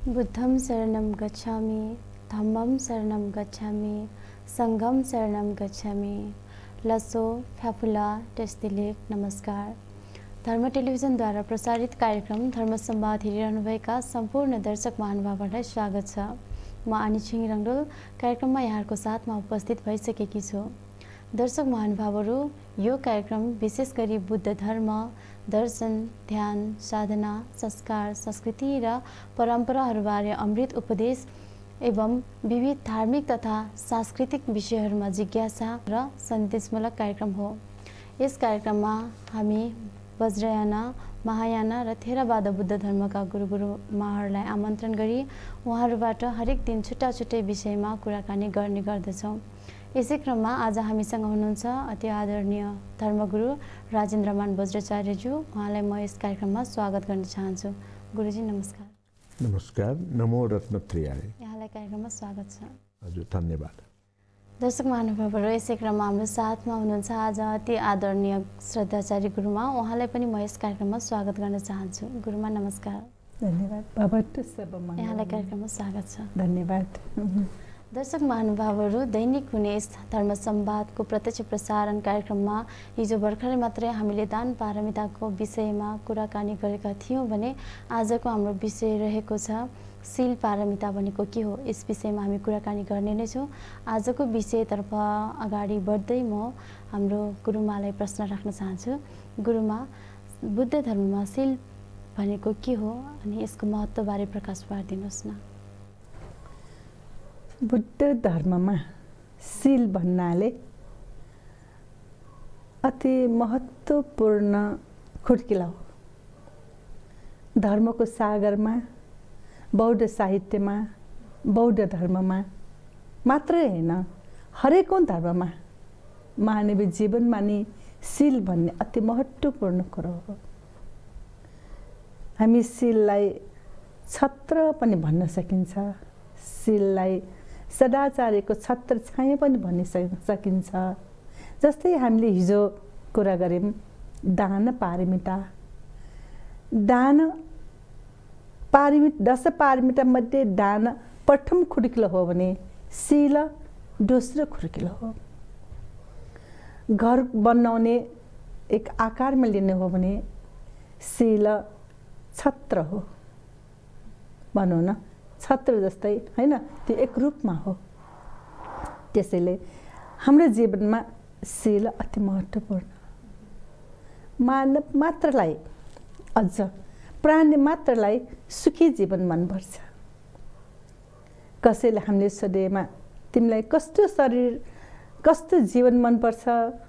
बुद्धं शरणं गच्छामि, धम्मं शरणं गच्छामि, संघं शरणं गच्छामि। लसो फ्याफुला टेस्टिलेक नमस्कार। धर्म टेलिभिजनद्वारा प्रसारित कार्यक्रम धर्म संवाद हेरिरहनुभएका सम्पूर्ण दर्शक महानुभावहरूलाई स्वागत छ। म आनी छिङ रङ्डोल कार्यक्रममा यहाँहरूको साथमा उपस्थित भइसकेकी छु। दर्शक महानुभावहरू, यो कार्यक्रम विशेष गरी बुद्ध धर्म, दर्शन, ध्यान, साधना, संस्कार, संस्कृति र परम्पराहरूबारे अमृत उपदेश एवं विविध धार्मिक तथा सांस्कृतिक विषयहरूमा जिज्ञासा र सन्देशमूलक कार्यक्रम हो। यस कार्यक्रममा हामी वज्रयाना, महायाना र थेरावाद बुद्ध धर्मका गुरुमाहरूलाई आमन्त्रण गरी उहाँहरूबाट हरेक दिन छुट्टा छुट्टै विषयमा कुराकानी गर्ने गर्दछौँ। यसै क्रममा आज हामीसँग हुनुहुन्छ अति आदरणीय धर्मगुरु राजेन्द्रमान बज्राचार्यज्यू। उहाँलाई म यस कार्यक्रममा स्वागत गर्न चाहन्छु। गुरुजी नमस्कार। नमस्कार। नमो रत्नत्रियाय। यहाँलाई कार्यक्रममा स्वागत छ। हजुर, धन्यवाद। दर्शक महानुभावहरू, यसै क्रममा हाम्रो साथमा हुनुहुन्छ आज अति आदरणीय श्रद्धाचार्य गुरुमा। उहाँलाई पनि म यस कार्यक्रममा स्वागत गर्न चाहन्छु। गुरुमा नमस्कार। धन्यवाद। यहाँलाई कार्यक्रममा स्वागत छ। धन्यवाद। दर्शक महानुभावहरू, दैनिक हुने यस धर्म संवादको प्रत्यक्ष प्रसारण कार्यक्रममा हिजो भर्खरै मात्रै हामीले दान पारमिताको विषयमा कुराकानी गरेका थियौँ भने आजको हाम्रो विषय रहेको छ शील पारमिता भनेको के हो। यस विषयमा हामी कुराकानी गर्ने नै छौँ। आजको विषयतर्फ अगाडि बढ्दै म हाम्रो गुरुमालाई प्रश्न राख्न चाहन्छु। गुरुमा, बुद्ध धर्ममा शील भनेको के हो अनि यसको महत्त्वबारे प्रकाश पारिदिनुहोस् न। बुद्ध धर्ममा शील भन्नाले अति महत्त्वपूर्ण खुड्किला हो। धर्मको सागरमा, बौद्ध साहित्यमा, बौद्ध धर्ममा मात्रै होइन, हरेकौँ धर्ममा मानवीय जीवनमा नि शील भन्ने अति महत्त्वपूर्ण कुरो हो। हामी शीललाई छत्र पनि भन्न सकिन्छ, शीललाई सदाचारको छत्र छाया पनि भन्न सकिन्छ। जस्तै हामीले हिजो कुरा गऱ्यौँ दान पारमिता। दान पारमिता, 10 पारमिता मध्ये दान प्रथम खुड्किलो हो भने शील दोस्रो खुड्किलो हो। घर बनाउने एक आकारमा लिने हो भने शील छत्र हो, भनौँ न, छत्र जस्तै होइन, त्यो एक रूपमा हो। त्यसैले हाम्रो जीवनमा शील अति महत्त्वपूर्ण। मानव मात्रलाई, अझ प्राणी मात्रलाई सुखी जीवन मनपर्छ। कसैले हामीले सोधेमा तिमीलाई कस्तो शरीर, कस्तो जीवन मनपर्छ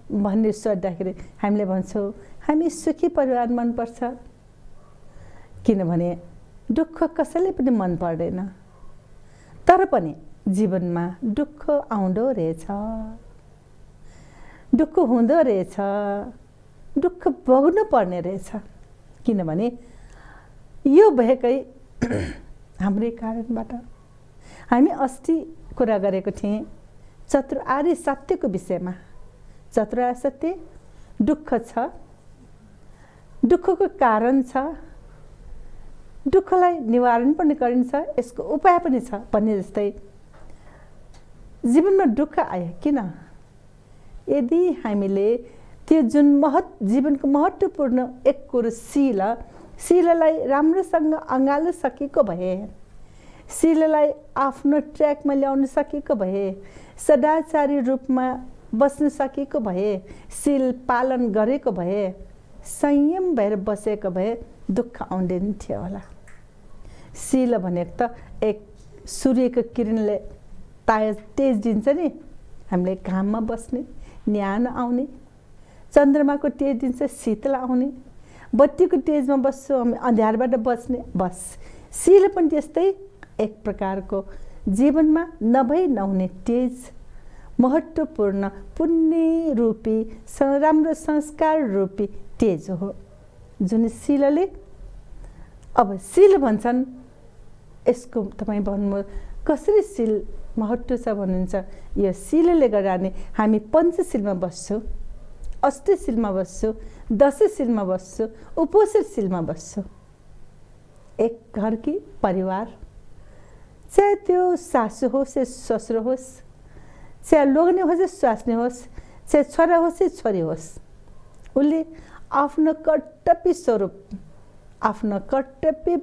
भन्ने सोद्धाखेरि हामीले भन्छौँ हामी सुखी परिवार मनपर्छ। किनभने दुःख कसैले पनि मन पर्दैन, तर पनि जीवनमा दुःख आउँदो रहेछ, दुःख हुँदो रहेछ, दुःख भोग्नु पर्ने रहेछ। किनभने यो भएकै हाम्रै कारणबाट। हामी अस्ति कुरा गरेको थिएँ चतुर्आर्य सत्यको विषयमा। चतुर्आर्य सत्य दुःख छ, दुःखको कारण छ, दुःखलाई निवारण पनि गरिन्छ, यसको उपाय पनि छ भन्ने जस्तै जीवनमा दुःख आयो किन? यदि हामीले त्यो जुन जीवनको महत्त्वपूर्ण एक कुरो शीललाई राम्रोसँग अँगाल्न सकेको भए, शीललाई आफ्नो ट्र्याकमा ल्याउन सकेको भए, सदाचारी रूपमा बस्न सकेको भए, शील पालन गरेको भए, संयम भएर बसेको भए दुःख आउँदैन थियो होला। शील भनेको त एक सूर्यको किरणले तेज दिन्छ नि, हामीले घाममा बस्ने, न्यानो आउने, चन्द्रमाको तेज दिन्छ शीतल आउने, बत्तीको तेजमा बस्छौँ हामी अँध्यारबाट बस्ने। बस शील पनि त्यस्तै एक प्रकारको जीवनमा नभई नहुने तेज, महत्त्वपूर्ण पुण्य रूपी राम्रो संस्कार रूपी तेज हो जुन शीलले। अब शील भन्छन्, यसको तपाईँ भन्नु कसरी शील महत्त्व छ भन्नुहुन्छ। यो शीलले गर्दा नि हामी पञ्चशीलमा बस्छौँ, अष्टशीलमा बस्छौँ, दशशीलमा बस्छौँ, उपोषित शीलमा बस्छौँ। एक घर की परिवार चाहे त्यो सासू होस् या ससुर होस्, चाहे लोग्ने होस् या स्वास्नी होस्, चाहे छोरा होस् या छोरी होस्, उसले आफ्नो कर्तव्य स्वरूप, आफ्नो कर्तव्य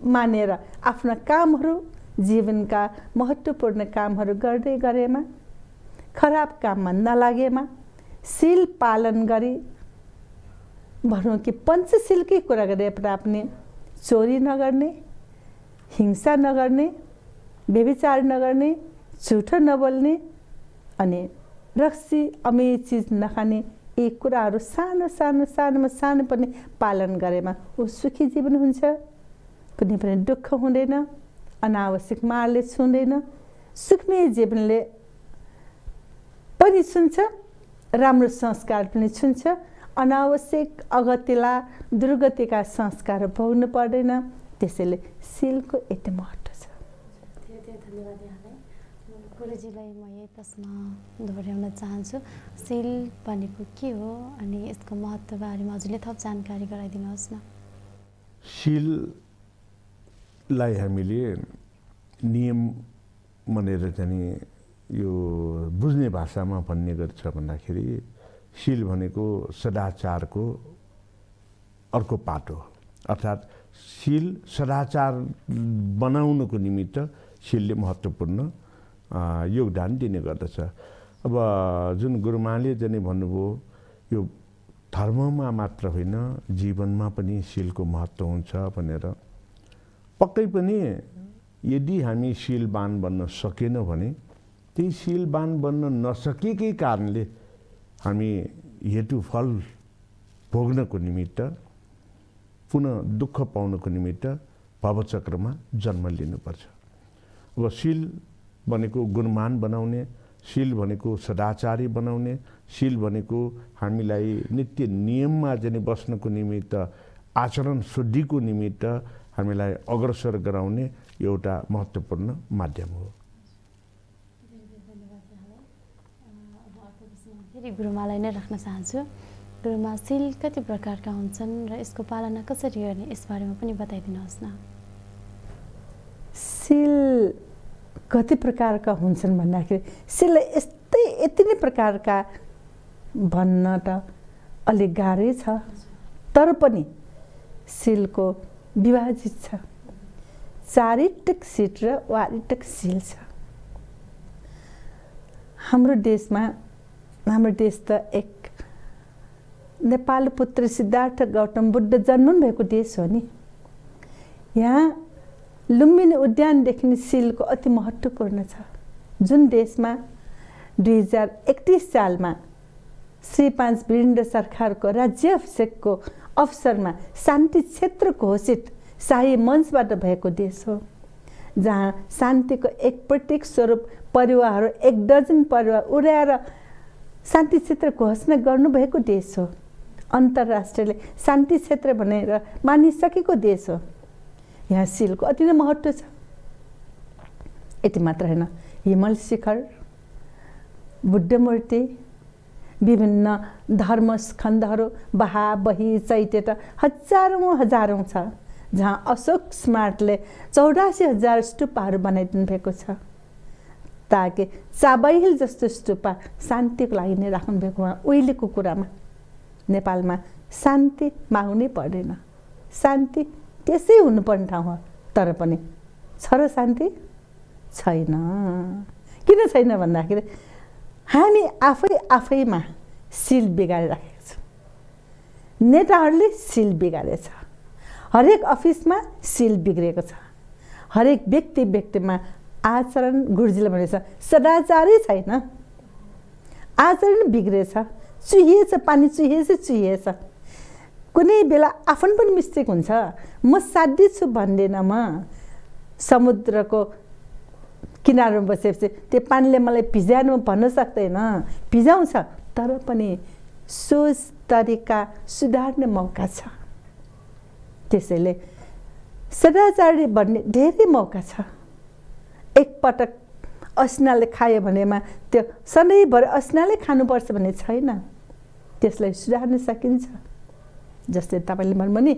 मानेर आफ्ना कामहरू, जीवनका महत्त्वपूर्ण कामहरू गर्दै गरेमा, खराब काममा नलागेमा, शील पालन गरी भनौँ कि पञ्चशीलकै कुरा गरेर आफ्नो चोरी नगर्ने, हिंसा नगर्ने, व्यभिचार नगर्ने, झुठो नबोल्ने अनि रक्सी अमेज चिज नखाने, यी कुराहरू सानो सानो सानोमा सानो पनि पालन गरेमा ऊ सुखी जीवन हुन्छ। कुनै पनि दुःख हुँदैन, अनावश्यक मारले छुँदैन, सुखमय जीवनले पनि छुन्छ, राम्रो संस्कार पनि छुन्छ, अनावश्यक अगतिला दुर्गतिका संस्कार भोग्नु पर्दैन। त्यसैले शीलको यति महत्त्व छ। धेरै धन्यवाद यहाँलाई। गुरुजीलाई म यही प्रश्न दोहोऱ्याउन चाहन्छु, शील भनेको के हो अनि यसको महत्त्व बारेमा हजुरले थप जानकारी गराइदिनुहोस् न। शीललाई हामीले नियम भनेर चाहिँ यो बुझ्ने भाषामा भन्ने गर्छ भन्दाखेरि शील भनेको सदाचारको अर्को पाटो हो। अर्थात् शील सदाचार बनाउनको निमित्त शीलले महत्त्वपूर्ण योगदान दिने गर्दछ। अब जुन गुरुमाले चाहिँ भन्नुभयो, यो धर्ममा मात्र होइन जीवनमा पनि शीलको महत्त्व हुन्छ भनेर, पक्कै पनि यदि हामी शीलवान बन्न सकेनौँ भने त्यही शीलवान बन्न नसकेकै कारणले हामी हेतुफल भोग्नको निमित्त, पुनः दुःख पाउनको निमित्त भवचक्रमा जन्म लिनुपर्छ। अब शील भनेको गुणमान बनाउने, शील भनेको सदाचारी बनाउने, शील भनेको हामीलाई नित्य नियममा चाहिँ बस्नको निमित्त, आचरण शुद्धिको निमित्त हामीलाई अग्रसर गराउने एउटा महत्त्वपूर्ण माध्यम हो। फेरि गुरुमालाई नै राख्न चाहन्छु। गुरुमा, शील कति प्रकारका हुन्छन् र यसको पालना कसरी गर्ने यसबारेमा पनि बताइदिनुहोस् न। शील कति प्रकारका हुन्छन् भन्दाखेरि शीललाई यति नै प्रकारका भन्न त अलिक गाह्रै छ, तर पनि शीलको विभाजित छ। चारिटक शील र वारिटक शील छ। हाम्रो देश त एक नेपाल पुत्र सिद्धार्थ गौतम बुद्ध जन्मनु भएको देश हो नि। यहाँ लुम्बिनी उद्यानदेखि शीलको अति महत्त्वपूर्ण छ। जुन देशमा 2031 सालमा श्री 5 वीरेन्द्र सरकारको राज्याभिषेकको अवसरमा शान्ति क्षेत्र घोषित शाही मञ्चबाट भएको देश हो, जहाँ शान्तिको एक प्रतीक स्वरूप परिवारहरू 1 दर्जन परिवार उडाएर शान्ति क्षेत्र घोषणा गर्नुभएको देश हो। अन्तर्राष्ट्रियले शान्ति क्षेत्र भनेर मानिसकेको देश हो। यहाँ शीलको अति नै महत्त्व छ। यति मात्र होइन, हिमाल शिखर, बुद्ध मूर्ति, विभिन्न धर्मस्कन्धहरू बहा बही चैत्य त हजारौँ छ, जहाँ अशोक स्मार्टले 84,000 स्तूपहरू बनाइदिनु भएको छ, ताकि चाबहिल जस्तो स्तूपा शान्तिको लागि नै राख्नु भएको। उहिलेको कुरामा नेपालमा शान्ति माग्नै पर्दैन, शान्ति त्यसै हुनुपर्ने ठाउँ हो, तर पनि छ र शान्ति छैन। किन छैन भन्दाखेरि हामी आफैमा शील बिगारिराखेको छौँ। नेताहरूले शील बिगारेछ, हरेक अफिसमा शील बिग्रेको छ, हरेक व्यक्तिमा आचरण, गुरुजीले भनेछ सदाचारै छैन, आचरण बिग्रेछ, चुहिएछ, पानी चुहिएछ। कुनै बेला आफ्नो पनि मिस्टेक हुन्छ। म साध्य छु भन्दैन, म समुद्रको किनारमा बसेपछि त्यो पानीले मलाई भिजाउनु भन्न सक्दैन, भिजाउँछ, तर पनि सोच तरिका सुधार्ने मौका छ। त्यसैले सदाचारी भन्ने धेरै मौका छ। एकपटक अस्नाले खायो भनेमा त्यो सधैँभरि अस्नाले खानुपर्छ भन्ने छैन, त्यसलाई सुधार्न सकिन्छ। जस्तै तपाईँले भन्नुभयो नि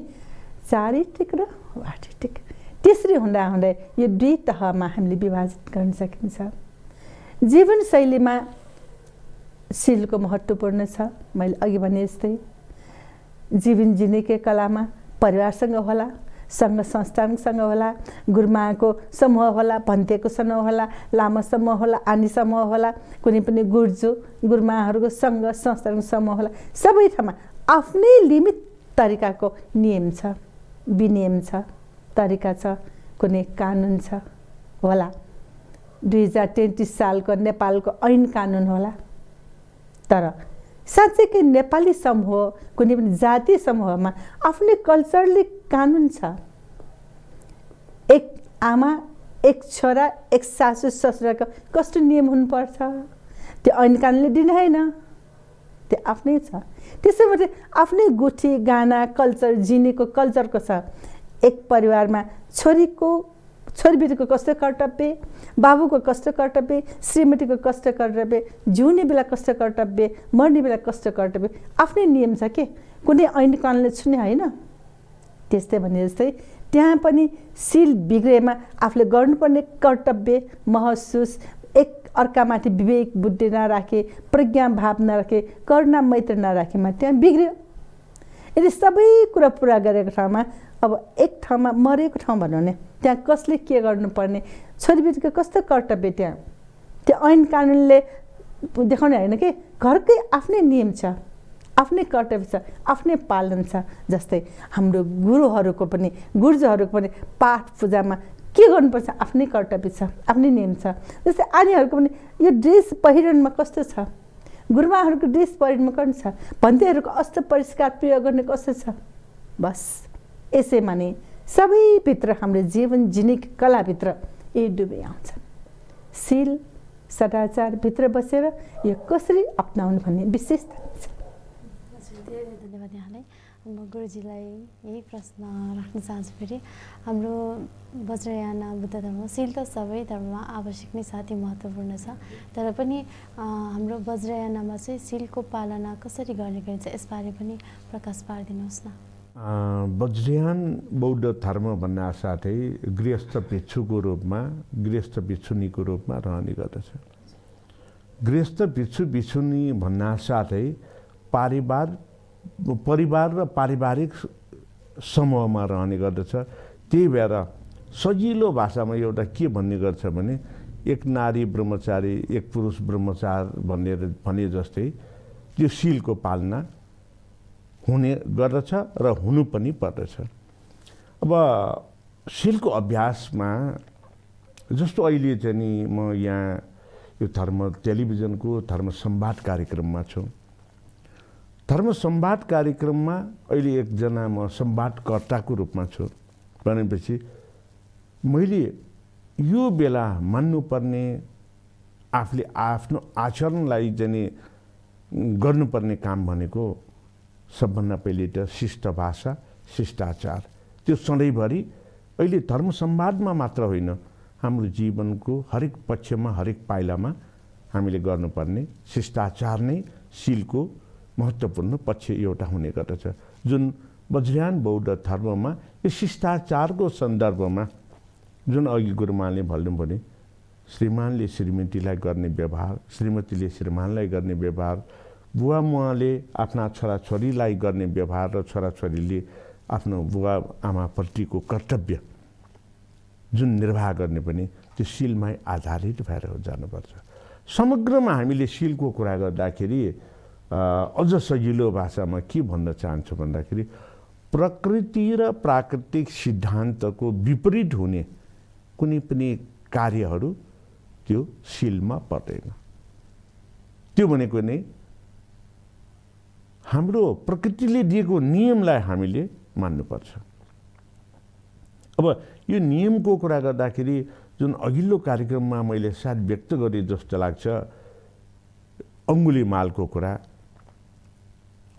चारिटिक र वाटिटिक, त्यसरी हुँदा हुँदै यो दुई तहमा हामीले विभाजित गर्न सकिन्छ। जीवनशैलीमा शीलको महत्त्वपूर्ण छ। मैले अघि भने जस्तै जीवन जिनेकै कलामा परिवारसँग होला, सङ्घ संस्थानसँग होला, गुरुमाको समूह होला, भन्तेको समूह होला, लामा समूह होला, आनी समूह होला, कुनै पनि गुरुमाहरूको सङ्घ संस्थानको समूह होला, सबै ठाउँमा आफ्नै लिमिट तरिकाको नियम छ, विनियम छ, तरिका छ, कुनै कानुन छ होला। 2033 सालको नेपालको ऐन कानुन होला। तर साँच्चैकै नेपाली समूह, कुनै पनि जातीय समूहमा आफ्नै कल्चरली कानुन छ। एक आमा, एक छोरा, एक सासू ससुराको कस्तो नियम हुनुपर्छ त्यो ऐन कानुनले दिने होइन, त्यो आफ्नै छ। त्यसै गरी आफ्नै गुठी गाना कल्चर जिनेको कल्चरको छ। एक परिवारमा छोरीबेटीको कस्तो कर्तव्य, बाबुको कस्तो कर्तव्य, श्रीमतीको कस्तो कर्तव्य, जिउने बेला कस्तो कर्तव्य, मर्ने बेला कस्तो कर्तव्य, आफ्नै नियम छ के, कुनै ऐन कानुनले छुने होइन। त्यस्तै भने जस्तै त्यहाँ पनि शील बिग्रेमा आफूले गर्नुपर्ने कर्तव्य महसुस, एक अर्कामाथि विवेक बुद्धि नराखे, प्रज्ञा भाव नराखे, करुणा मैत्री नराखेमा त्यहाँ बिग्रियो। यदि सबै कुरा पुरा गरेको ठाउँमा अब एक ठाउँमा मरेको ठाउँ भनौँ भने त्यहाँ कसले के गर्नुपर्ने, छोरीबेटीको कस्तो कर्तव्य, त्यहाँ त्यो ऐन कानुनले देखाउने होइन कि, घरकै आफ्नै नियम छ, आफ्नै कर्तव्य छ, आफ्नै पालन छ। जस्तै हाम्रो गुरुहरूको पनि, गुर्जहरूको पनि पाठ पूजामा के गर्नुपर्छ आफ्नै कर्तव्य छ, आफ्नै नियम छ। जस्तै आनीहरूको पनि यो ड्रेस पहिरनमा कस्तो छ, गुरुमाहरूको ड्रेस पहिरनमा कस्तो छ, भन्तेहरूको अस्त्र परिष्कार प्रयोग गर्ने कस्तो छ। बस यसैमा नै सबैभित्र हाम्रो जीवन जिनेको कलाभित्र यी डुबे आउँछन्। शील सदाचारभित्र बसेर यो कसरी अपनाउनु भन्ने विशेषता छ। धेरै धेरै धन्यवाद यहाँलाई। म गुरुजीलाई यही प्रश्न राख्न चाहन्छु। फेरि हाम्रो वज्रयान बुद्ध धर्म, शील त सबै धर्ममा आवश्यक नै छ, अति महत्त्वपूर्ण छ। तर पनि हाम्रो वज्रयानमा चाहिँ शीलको पालना कसरी गर्ने गरिन्छ यसबारे पनि प्रकाश पारिदिनुहोस् न। वज्रयान बौद्ध धर्म भन्ना साथै गृहस्थ भिक्षुको रूपमा, गृहस्थ भिक्षुनीको रूपमा रहने गर्दछ। गृहस्थ भिक्षु भिक्षुनी भन्ना साथै परिवार र पारिवारिक समूहमा रहने गर्दछ। त्यही भएर सजिलो भाषामा एउटा के भन्ने गर्छ भने एक नारी ब्रह्मचारी, एक पुरुष ब्रह्मचार भने जस्तै त्यो शीलको पालना हुने गर्दछ र हुनु पनि पर्दछ। अब शीलको अभ्यासमा जस्तो अहिले चाहिँ नि म यहाँ यो धर्म टेलिभिजनको धर्म संवाद कार्यक्रममा छु। धर्म संवाद कार्यक्रममा अहिले एकजना म संवादकर्ताको रूपमा छु भनेपछि मैले यो बेला मान्नुपर्ने, आफूले आफ्नो आचरणलाई चाहिँ गर्नुपर्ने काम भनेको सबभन्दा पहिले त शिष्ट भाषा, शिष्टाचार। त्यो सधैँभरि अहिले धर्म संवादमा मात्र होइन, हाम्रो जीवनको हरेक पक्षमा, हरेक पाइलामा हामीले गर्नुपर्ने शिष्टाचार नै शीलको महत्त्वपूर्ण पक्ष एउटा हुने गर्दछ। जुन वज्रयान बौद्ध धर्ममा यो शिष्टाचारको सन्दर्भमा जुन अघि गुरुमाले भन्नुभयो भने श्रीमानले श्रीमतीलाई गर्ने व्यवहार, श्रीमतीले श्रीमानलाई गर्ने व्यवहार, बुवा मुवाले आफ्ना छोराछोरीलाई गर्ने व्यवहार र छोराछोरीले आफ्नो बुवा आमाप्रतिको कर्तव्य जुन निर्वाह गर्ने पनि त्यो शीलमै आधारित भएर जानुपर्छ। समग्रमा हामीले शीलको कुरा गर्दाखेरि अझ सजिलो भाषामा के भन्न चाहन्छु भन्दाखेरि प्रकृति र प्राकृतिक सिद्धान्तको विपरीत हुने कुनै पनि कार्यहरू त्यो शीलमा पर्दैन। त्यो भनेको नै हाम्रो प्रकृतिले दिएको नियमलाई हामीले मान्नुपर्छ। अब यो नियमको कुरा गर्दाखेरि जुन अघिल्लो कार्यक्रममा मैले सायद व्यक्त गरेँ जस्तो लाग्छ, अङ्गुलीमालको कुरा।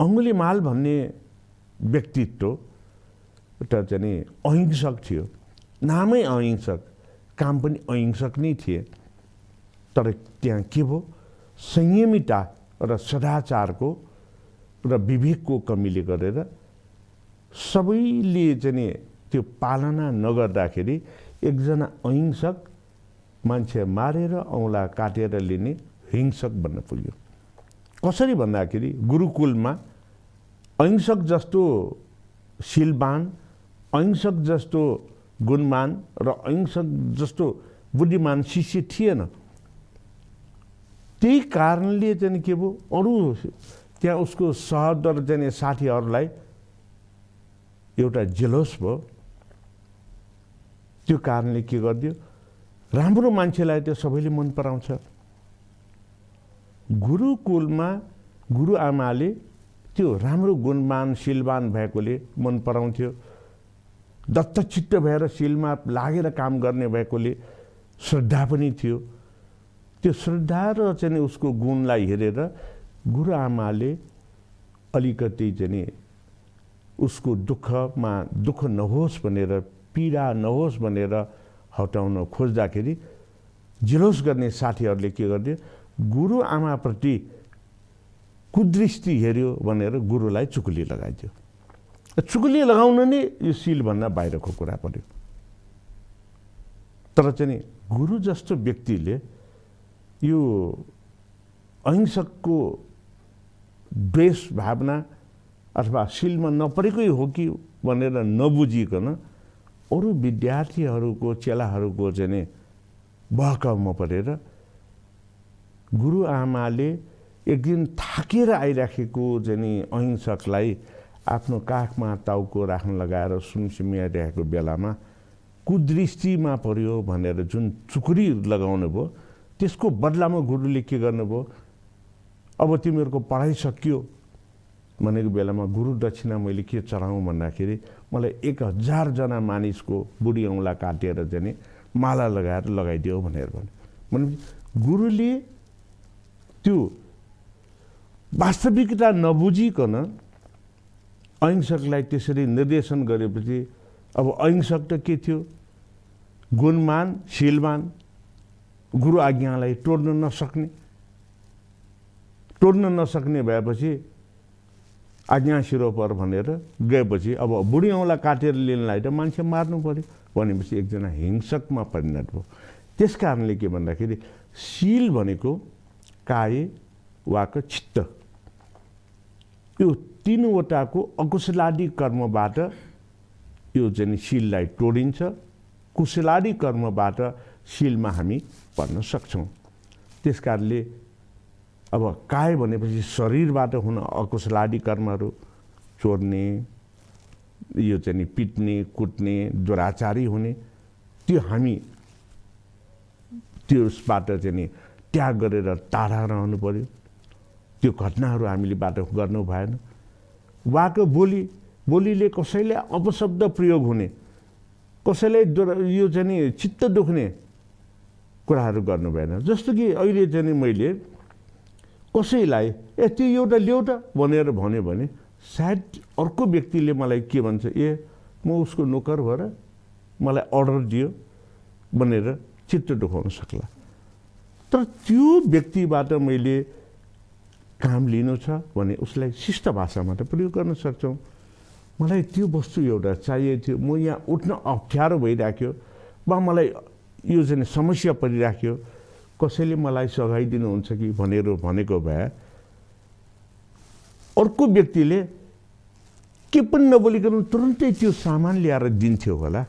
अङ्गुलीमाल भन्ने व्यक्तित्व एउटा चाहिँ अहिंसक थियो, नामै अहिंसक, काम पनि अहिंसक नै थिए। तर त्यहाँ के भयो, संयमिता र सदाचारको र विवेकको कमीले गरेर सबैले चाहिँ त्यो पालना नगर्दाखेरि एकजना अहिंसक मान्छे मारेर औँला काटेर लिने हिंसक बन्न पुग्यो। कसरी भन्दाखेरि गुरुकुलमा अहिंसक जस्तो शीलवान, अहिंसक जस्तो गुणमान र अहिंसक जस्तो बुद्धिमान शिष्य थिएन। त्यही कारणले चाहिँ के भयो, अरू त्यहाँ उसको सहदर चाहिँ साथीहरूलाई एउटा जेलस भयो। त्यो कारणले के गरिदियो, राम्रो मान्छेलाई त्यो सबैले मन पराउँछ। गुरुकुलमा गुरुआमाले त्यो राम्रो गुणमान शीलवान भएकोले मन पराउँथ्यो। दत्तचित्त भएर शीलमा लागेर काम गर्ने भएकोले श्रद्धा पनि थियो। त्यो श्रद्धा र चाहिँ उसको गुणलाई हेरेर गुरुआमाले अलिकति चाहिँ उसको दुःखमा दुःख नहोस् भनेर, पीडा नहोस् भनेर हटाउन खोज्दाखेरि जेलस गर्ने साथीहरूले के गरिदियो, गुरुआमाप्रति कुदृष्टि हेऱ्यो भनेर गुरुलाई चुकुली लगाइदियो। चुकुली लगाउन नै यो शीलभन्दा बाहिरको कुरा पर्यो। तर चाहिँ गुरु जस्तो व्यक्तिले यो अहिंसकको द्वेष भावना अथवा शीलमा नपरेकै हो कि भनेर नबुझिकन अरू विद्यार्थीहरूको चेलाहरूको चाहिँ बहकाउमा परेर गुरुआमाले एक दिन थाकेर आइराखेको चाहिँ अहिंसकलाई आफ्नो काखमा टाउको राख्न लगाएर सुमसुमिरहेको बेलामा कुदृष्टिमा पर्यो भनेर जुन चुकुरी लगाउनु भयो, त्यसको बदलामा गुरुले के गर्नुभयो, अब तिमीहरूको पढाइ सकियो भनेको बेलामा गुरु दक्षिणा मैले के चढाउँ भन्दाखेरि मलाई 1000 जना मानिसको बुढी औँला काटेर चाहिँ माला लगाएर लगाइदियो भनेर भने गुरुले त्यो वास्तविकता नबुझिकन अहिंसकलाई त्यसरी निर्देशन गरेपछि अब अहिंसक त के थियो, गुणमान शीलवान, गुरु आज्ञालाई तोड्न नसक्ने भएपछि आज्ञा शिरोपर भनेर गएपछि अब बुढी औँला काटेर लिनलाई त मान्छे मार्नु पर्यो भनेपछि एकजना हिंसकमा परिणत भयो। त्यस कारणले के भन्दाखेरि शील भनेको काय वाक चित्त, यो तीनवटाको अकुशलादी कर्मबाट यो चाहिँ शीललाई तोडिन्छ। कुशलादी कर्मबाट शीलमा हामी पर्न सक्छौँ। त्यस कारणले अब काय भनेपछि शरीरबाट हुन अकुशलादी कर्महरू, चोर्ने, यो चाहिँ पिट्ने कुट्ने, दुराचारी हुने, त्यो हामी त्यसबाट चाहिँ त्याग गरेर टाढा रहनु पर्यो। त्यो घटनाहरू हामीले बाट गर्नु भएन। वाक बोलीले कसैले अपशब्द प्रयोग हुने, कसैलाई यो चाहिँ चित्त दुख्ने कुराहरू गर्नु भएन। जस्तो कि अहिले चाहिँ मैले कसैलाई त्यो एउटा ल्याउ त भनेर भन्यो भने सायद अर्को व्यक्तिले मलाई के भन्छ, म उसको नोकर भएर मलाई अर्डर दियो भनेर चित्त दुखाउन सक्ला। तर त्यो व्यक्तिबाट मैले काम लिनु छ भने उसलाई शिष्ट भाषामा त प्रयोग गर्न सक्छौँ। मलाई त्यो वस्तु एउटा चाहिएको थियो, म यहाँ उठ्न अप्ठ्यारो भइराख्यो वा मलाई यो चाहिँ समस्या परिराख्यो, कसैले मलाई सघाइदिनुहुन्छ कि भनेर भनेको भए अर्को व्यक्तिले के पनि नबोलिकन तुरन्तै त्यो सामान ल्याएर दिन्थ्यो होला।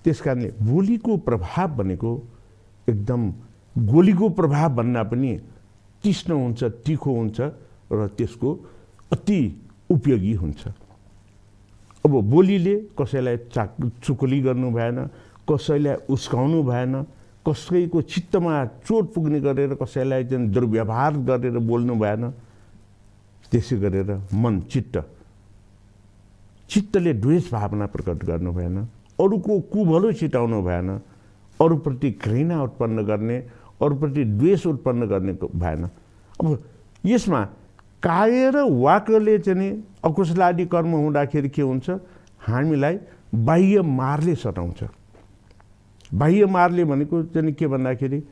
त्यस कारणले बोलीको प्रभाव भनेको एकदम गोलीको प्रभाव भन्दा पनि तीक्ष्ण हुन्छ, तीखो हुन्छ र त्यसको अति उपयोगी हुन्छ। अब बोलीले कसैलाई चुकुली गर्नु भएन, कसैलाई उस्काउनु भएन, कसैको चित्तमा चोट पुग्ने गरेर कसैलाई चाहिँ दुर्व्यवहार गरेर बोल्नु भएन। त्यसै गरेर मन चित्तले द्वेष भावना प्रकट गर्नु भएन, अरूको कुभलो छिटाउनु भएन, अरूप्रति घृणा उत्पन्न गर्ने, अरूप्रति द्वेष उत्पन्न गर्ने भएन। अब यसमा काय र वाकले चाहिँ अकुशलादी कर्म हुँदाखेरि के हुन्छ, हामीलाई बाह्य मारले सताउँछ। बाह्य मारले भनेको चाहिँ के भन्दाखेरि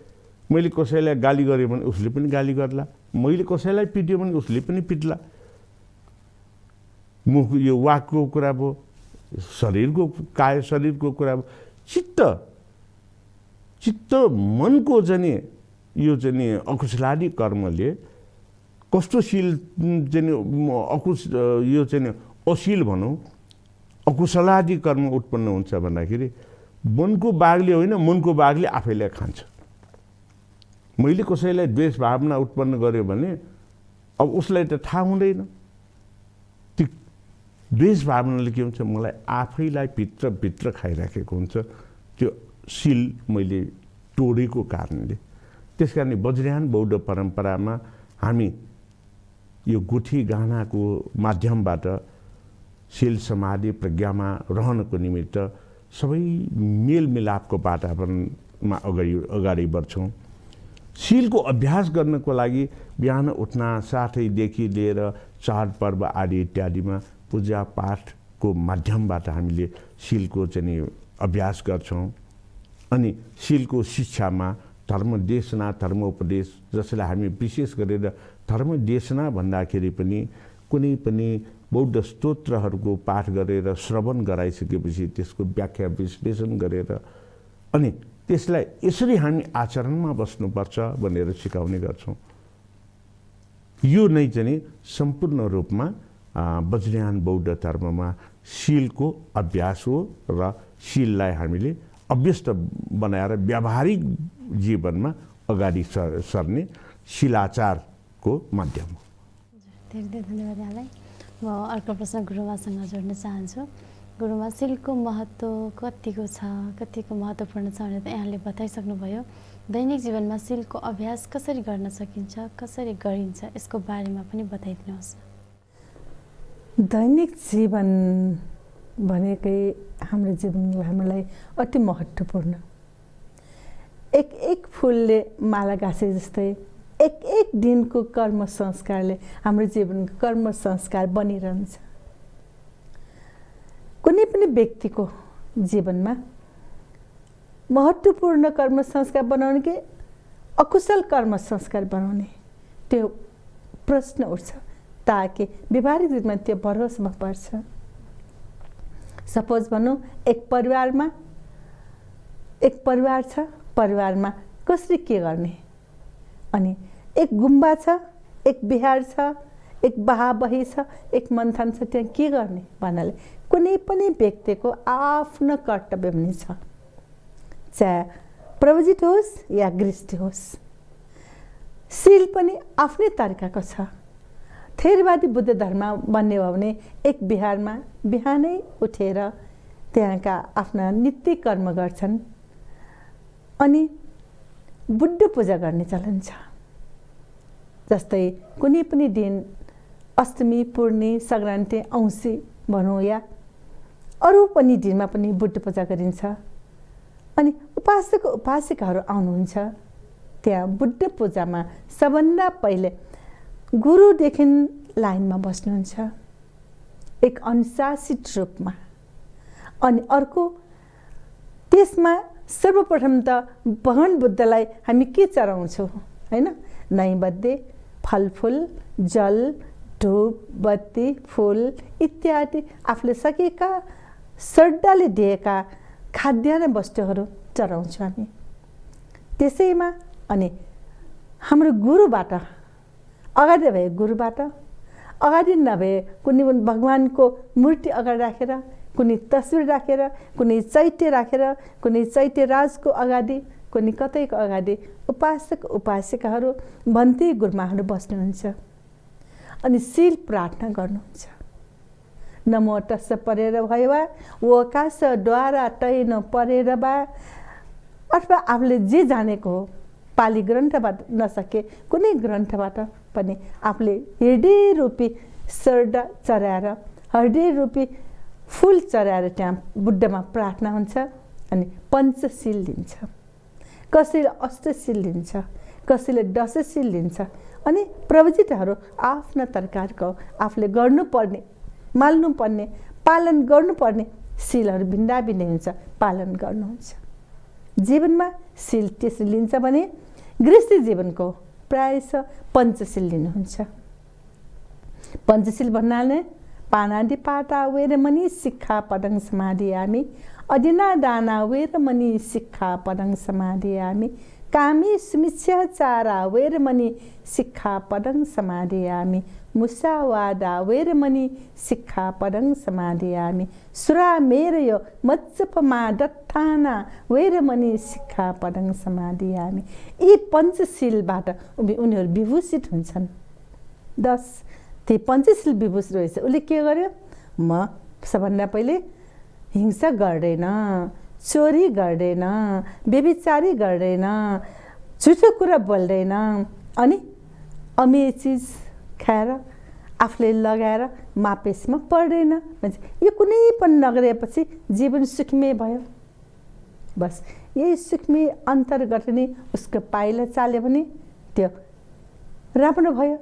मैले कसैलाई गाली गरेँ भने उसले पनि गाली गर्ला, मैले कसैलाई पिट्यो भने उसले पनि पिट्ला। मुख यो वाकको कुरा भयो। शरीरको काय शरीरको कुरा चित्त मनको चाहिँ यो चाहिँ अकुशलादी कर्मले कस्तो शील चाहिँ यो चाहिँ अशील भनौँ अकुशलादी कर्म उत्पन्न हुन्छ भन्दाखेरि मनको बाघले होइन मनको बाघले आफैलाई खान्छ। मैले कसैलाई द्वेष भावना उत्पन्न गर्यो भने अब उसलाई त थाहा हुँदैन त्यो द्वेष भावनाले के हुन्छ मलाई आफैलाई भित्र खाइराखेको हुन्छ त्यो शील मैले तोडेको कारणले। त्यसकारण वज्रयान बौद्ध परम्परामा हामी यो गुठी गहनाको माध्यमबाट शील समाधि प्रज्ञामा रहनको निमित्त सबै मेलमिलापको वातावरणमा अगाडि बढ्छौँ। शीलको अभ्यास गर्नको लागि बिहान उठ्न साथैदेखि लिएर चाडपर्व आदि इत्यादिमा पूजा पाठको माध्यमबाट हामीले शीलको चाहिँ अभ्यास गर्छौँ। अनि शीलको शिक्षामा धर्म देशना धर्म उपदेश जसलाई हामी विशेष गरेर धर्म देशना भन्दाखेरि पनि कुनै पनि बौद्ध स्तोत्रहरूको पाठ गरेर श्रवण गराइसकेपछि त्यसको व्याख्या विश्लेषण गरेर अनि त्यसलाई यसरी हामी आचरणमा बस्नुपर्छ भनेर सिकाउने गर्छौँ। यो नै चाहिँ सम्पूर्ण रूपमा वज्रयान बौद्ध धर्ममा शीलको अभ्यास हो र शीललाई हामीले अभ्यस्त बनाएर व्यावहारिक जीवनमा अगाडि सर्ने शिलाचारको माध्यम हो। धेरै धेरै धन्यवाद यहाँलाई। म अर्को प्रश्न गुरुमासँग जोड्न चाहन्छु। गुरुमा शीलको महत्त्व कतिको छ, कतिको महत्त्वपूर्ण छ भनेर त यहाँले बताइसक्नुभयो। दैनिक जीवनमा शीलको अभ्यास कसरी गर्न सकिन्छ, कसरी गरिन्छ, यसको बारेमा पनि बताइदिनुहोस्। दैनिक जीवन भनेकै हाम्रो जीवनलाई हामीलाई अति महत्त्वपूर्ण। एक एक फुलले माला गाँसे जस्तै एक एक दिनको कर्म संस्कारले हाम्रो जीवनको कर्म संस्कार बनिरहन्छ। कुनै पनि व्यक्तिको जीवनमा महत्त्वपूर्ण कर्म संस्कार बनाउने कि अकुशल कर्म संस्कार बनाउने त्यो प्रश्न उठ्छ ताकि व्यवहारिक जीवनमा त्यो भरोसमा पर्छ। सपोज भनौँ एक परिवार छ, परिवारमा कसरी के गर्ने, अनि एक गुम्बा छ, एक बिहार छ, एक बहाबही छ, एक मन्थन छ, त्यहाँ के गर्ने भन्नाले कुनै पनि व्यक्तिको आफ्नो कर्तव्य पनि छ, चाहे प्रवजित होस् या गृहस्थी होस्। शील पनि आफ्नै तरिकाको छ। थेरवादी बुद्ध धर्म भन्ने हो भने एक बिहारमा बिहानै उठेर त्यहाँका आफ्ना नित्य कर्म गर्छन् अनि बुद्ध पूजा गर्ने चलन छ। जस्तै कुनै पनि दिन अष्टमी, पूर्णी, सङ्क्रान्ति, औँसी भनौँ या अरू पनि दिनमा पनि बुद्ध पूजा गरिन्छ। अनि उपासक उपासिकाहरू आउनुहुन्छ। त्यहाँ बुद्ध पूजामा सबभन्दा पहिले गुरुदेखि लाइनमा बस्नुहुन्छ एक अनुशासित रूपमा। अनि अर्को त्यसमा सर्वप्रथम त भगवान बुद्धलाई हामी के चढाउँछौँ हैन? नैवेद्य, फलफुल, जल, धूप, बत्ती, फूल इत्यादि आफूले सकेका श्रद्धाले दिएका खाद्यान्न वस्तुहरू चढाउँछौँ हामी। त्यसैमा अनि हाम्रो गुरुबाट अगाडि भए गुरुबाट, अगाडि नभए कुनै भगवानको मूर्ति अगाडि राखेर, कुनै तस्बिर राखेर, कुनै चैत्य राखेर, कुनै चैत्य राजको अगाडि, कुनै कतैको अगाडि उपासक उपासिकाहरू भन्ती गुरुमाहरू बस्नुहुन्छ अनि शील प्रार्थना गर्नुहुन्छ। नमो तस्स परेर भयो वा ओकाशद्वारा तैन परेर बा, अथवा आफूले जे जानेको हो पाली ग्रन्थबाट नसके कुनै ग्रन्थबाट पनि आफूले हृदय रूपी श्रद्धा चढाएर, हृदय रूपी फुल चढाएर त्यहाँ बुद्धमा प्रार्थना हुन्छ अनि पञ्चशील लिन्छ। कसैले अष्टशील लिन्छ, कसैले दशशील लिन्छ। अनि प्रवजितहरू आफ्ना तरिकाको आफूले गर्नुपर्ने, माल्नुपर्ने, पालन गर्नुपर्ने शीलहरू भिन्दा भिन्दै हुन्छ, पालन गर्नुहुन्छ। जीवनमा शील त्यसरी लिन्छ भने गृहस्थी जीवनको प्रायः पञ्चशील लिनुहुन्छ। पञ्चशील भन्नाले पानादि पाटा वेरमणि शिक्षा पदं समाधियामि अदिना दाना वेरमणि शिक्षा पदं समाधियामि कामी सुमिच्छाचारा वेरमणि शिक्षा पदं समाधियामि मुसावादा वेरमणि शिक्षा पदं समाधियामि सुरामेरय मज्जपमा दत्ताना वेरमणि शिक्षा पदं समाधियामि। यी पञ्चशीलबाट उनीहरू विभूषित हुन्छन्। 10 ती पञ्चशील विभूषित रहेछ। उसले के गर्यो? म सबभन्दा पहिले हिंसा गर्दैन, चोरी गर्दैन, व्यभिचारी गर्दैन, झुठो कुरा बोल्दैन, अनि अमेर चिज खाएर आफूले लगाएर मापेसमा पर्दैन। यो कुनै पनि नगरेपछि जीवन सुखमय भयो। बस यही सुखमय अन्तर्गत नै उसको पाइला चाल्यो भने त्यो राम्रो भयो।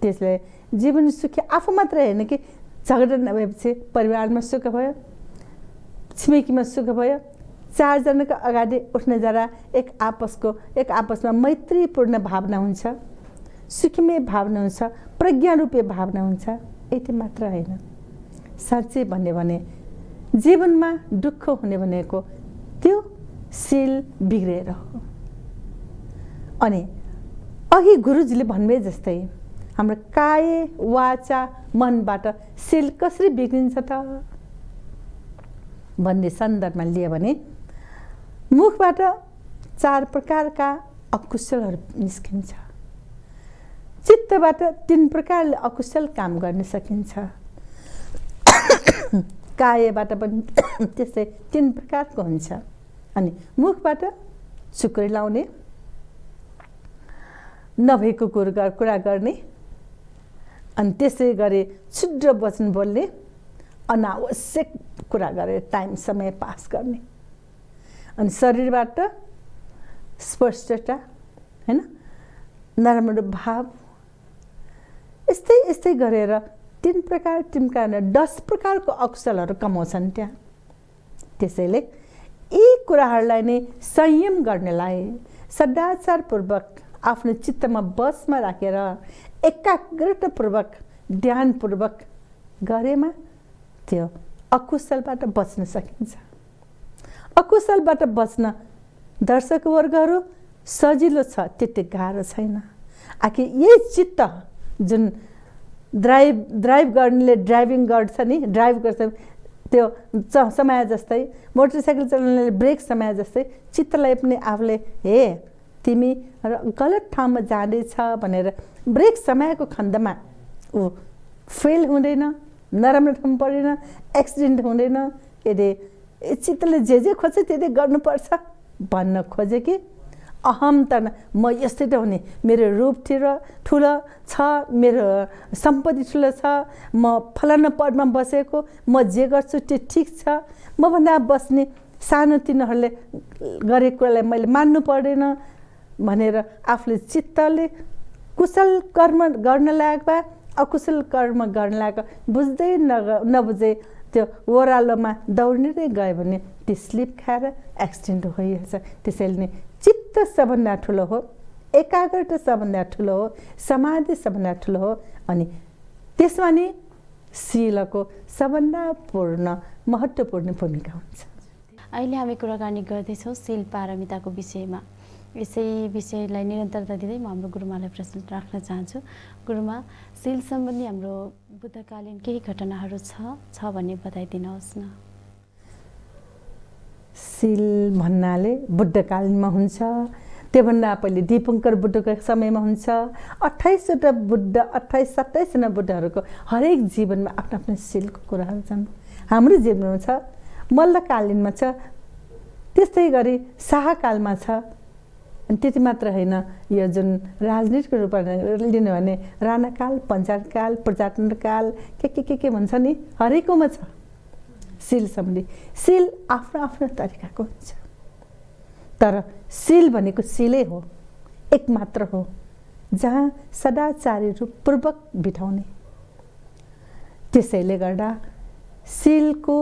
त्यसले जीवन सुखी आफू मात्र होइन कि झगडा नभएपछि परिवारमा सुख भयो, छिमेकीमा सुख भयो, 4 जनाको अगाडि उठ्ने जरा एक आपसमा मैत्रीपूर्ण भावना हुन्छ, सुखमय भावना हुन्छ, प्रज्ञारूपी भावना हुन्छ। यति मात्र होइन, साँच्चै भन्यो भने जीवनमा दुःख हुने भनेको त्यो शील बिग्रेर हो। अनि अघि गुरुजीले भन्नुभए जस्तै हाम्रो काय वाचा मनबाट शील कसरी बिग्रिन्छ त भन्ने सन्दर्भमा लियो भने मुखबाट 4 प्रकारका अकुशलहरू निस्किन्छ, चित्तबाट 3 प्रकारले अकुशल काम गर्न सकिन्छ, कायबाट पनि त्यस्तै 3 प्रकारको हुन्छ। अनि मुखबाट चुक्री लाउने, नभएको कुरा गर्ने, अनि त्यसै गरी क्षुद्र वचन बोल्ने, अनावश्यक कुरा गरेर टाइम समय पास गर्ने। अनि शरीरबाट स्पष्टता, हैन, नराम्रो भाव, यस्तै गरेर 3 प्रकार 10 प्रकारको अकुशलहरू कमाउँछन् त्यहाँ। त्यसैले यी कुराहरूलाई नै संयम गर्नलाई सदाचारपूर्वक आफ्नो चित्तमा बसमा राखेर एकाग्रतापूर्वक ध्यानपूर्वक गरेमा त्यो अकुशलबाट बच्न सकिन्छ। अकुशलबाट बच्न दर्शकवर्गहरू सजिलो छ, त्यति गाह्रो छैन। आखिर यही चित्त जुन ड्राइभ गर्नेले ड्राइभिङ गर्छ नि, ड्राइभ गर्छ, त्यो समय जस्तै मोटरसाइकल चलाउनेले ब्रेक समय जस्तै चित्तलाई पनि आफूले हे तिमी गलत ठाउँमा जाँदैछ भनेर ब्रेक समयको खण्डमा ऊ फेल हुँदैन, नराम्रो ठाउँमा परेन, एक्सिडेन्ट हुँदैन। यदि चित्तले जे खोज्छ त्यति गर्नुपर्छ भन्न खोजे कि अहम त म यस्तै त हुने, मेरो रूप ठुलो छ, मेरो सम्पत्ति ठुलो छ, म फलाना पदमा बसेको, म जे गर्छु त्यो ठिक छ, मभन्दा बस्ने सानो तिनीहरूले गरेको कुरालाई मैले मान्नु पर्दैन भनेर आफूले चित्तले कुशल कर्म गर्न लागेको भए अकुशल कर्म गर्न लागेको बुझ्दै नबुझे त्यो ओह्रालोमा दौडिँदै गयो भने त्यो स्लिप खाएर एक्सिडेन्ट भइहाल्छ। त्यसैले नै चित्त सबभन्दा ठुलो हो, एकाग्रता सबभन्दा ठुलो हो, समाधि सबभन्दा ठुलो हो। अनि त्यसमा नि शीलको सबभन्दा महत्त्वपूर्ण भूमिका हुन्छ। अहिले हामी कुराकानी गर्दैछौँ शील पारमिताको विषयमा। यसै विषयलाई निरन्तरता दिँदै म हाम्रो गुरुमालाई प्रश्न राख्न चाहन्छु। गुरुमा, शील सम्बन्धी हाम्रो बुद्धकालीन केही घटनाहरू छ भन्ने बताइदिनुहोस् न। शील भन्नाले बुद्धकालीनमा हुन्छ, त्योभन्दा पहिले दीपङ्कर बुद्धको समयमा हुन्छ। 28वटा बुद्ध, 28-27 जना बुद्धहरूको हरेक जीवनमा आफ्नो आफ्नो शीलको कुराहरू छन्। हाम्रो जीवनमा छ, मल्लकालीनमा छ, त्यस्तै गरी शाहकालमा छ। अनि त्यति मात्र होइन, यो जुन राजनीतिको रूपमा लिनु भने राणाकाल, पञ्चायतकाल, प्रजातन्त्रकाल के भन्छ नि, हरेकमा छ शील सम्बन्धी। शील आफ्नो आफ्नो तरिकाको हुन्छ, तर शील भनेको शीलै हो, एक मात्र हो, जहाँ सदाचारी रूपपूर्वक बिताउने। त्यसैले गर्दा शीलको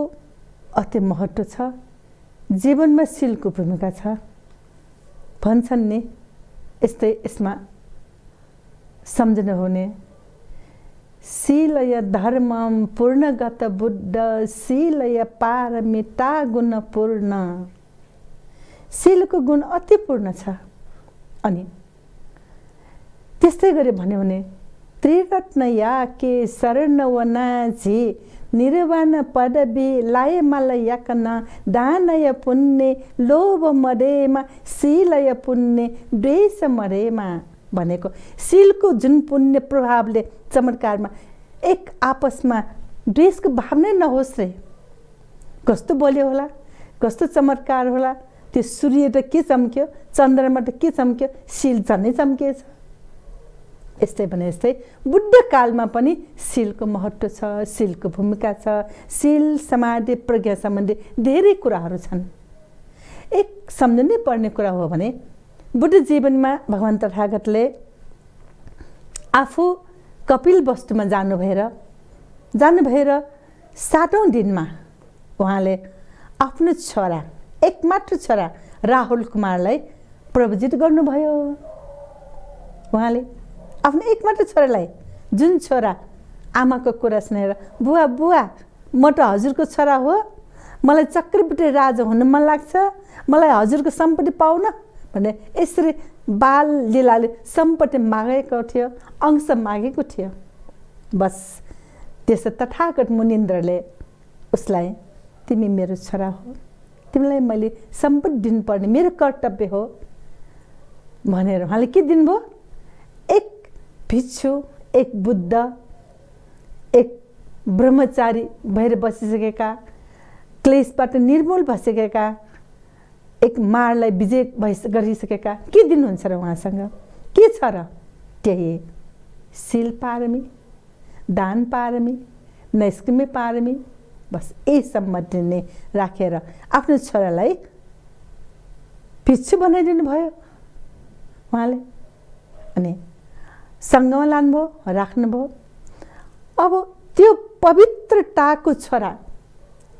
अति महत्त्व छ, जीवनमा शीलको भूमिका छ। भन्छन् नि यस्तै यसमा सम्झनु हुने, शीलय धर्मम पूर्णगत बुद्ध शीलय पारमिता गुण पूर्ण। शीलको गुण अति पूर्ण छ। अनि त्यस्तै गरी भन्यो भने त्रिरत्न याके शरण वनाझी निर्वाण पदवी लाय मल याकन दानय पुण्य लोभ मरेमा शीलय पुण्य द्वेष मरेमा भनेको शीलको जुन पुण्य प्रभावले चमत्कारमा एक आपसमा द्वेषको भाव नै नहोस् रे। कस्तो बोल्यो होला, कस्तो चमत्कार होला। त्यो सूर्य त के चम्क्यो, चन्द्रमा त के चम्क्यो, शील झनै चम्किएछ। यस्तै भने यस्तै बुद्धकालमा पनि शीलको महत्त्व छ, शीलको भूमिका छ। शील समाधि प्रज्ञा सम्बन्धी धेरै कुराहरू छन्। एक सम्झनै पर्ने कुरा हो भने बुद्ध जीवनमा भगवान् तथागतले आफू कपिल वस्तुमा जानु भएर 7औं दिनमा उहाँले आफ्नो छोरा, एकमात्र छोरा राहुल कुमारलाई प्रवजित गर्नुभयो। उहाँले आफ्नो एकमात्र छोरालाई, जुन छोरा आमाको कुरा सुनेर बुवा बुवा म त हजुरको छोरा हो, मलाई चक्रवृत्ति राजा हुन मन लाग्छ, मलाई हजुरको सम्पत्ति पाउन भने यसरी बाल लीलाले सम्पत्ति मागेको थियो, अंश मागेको थियो। बस त्यसो तथागत मुनिन्द्रले उसलाई तिमी मेरो छोरा हो, तिमीलाई मैले सम्पत्ति दिनुपर्ने मेरो कर्तव्य हो भनेर उहाँले के दिनुभयो? एक भिक्षु, एक बुद्ध, एक ब्रह्मचारी भएर बसिसकेका, क्लेशबाट निर्मूल भइसकेका, एक मारलाई विजय गरिसकेका के दिनुहुन्छ र उहाँसँग? के छ र? त्यही शील पारमी, दान पारमी, नैष्कर्म्य पारमी। बस यही सम्बन्ध नै राखेर आफ्नो छोरालाई भिक्षु बनाइदिनु भयो उहाँले। अनि सङ्गमा लानुभयो, राख्नुभयो। अब त्यो पवित्रताको छोरा,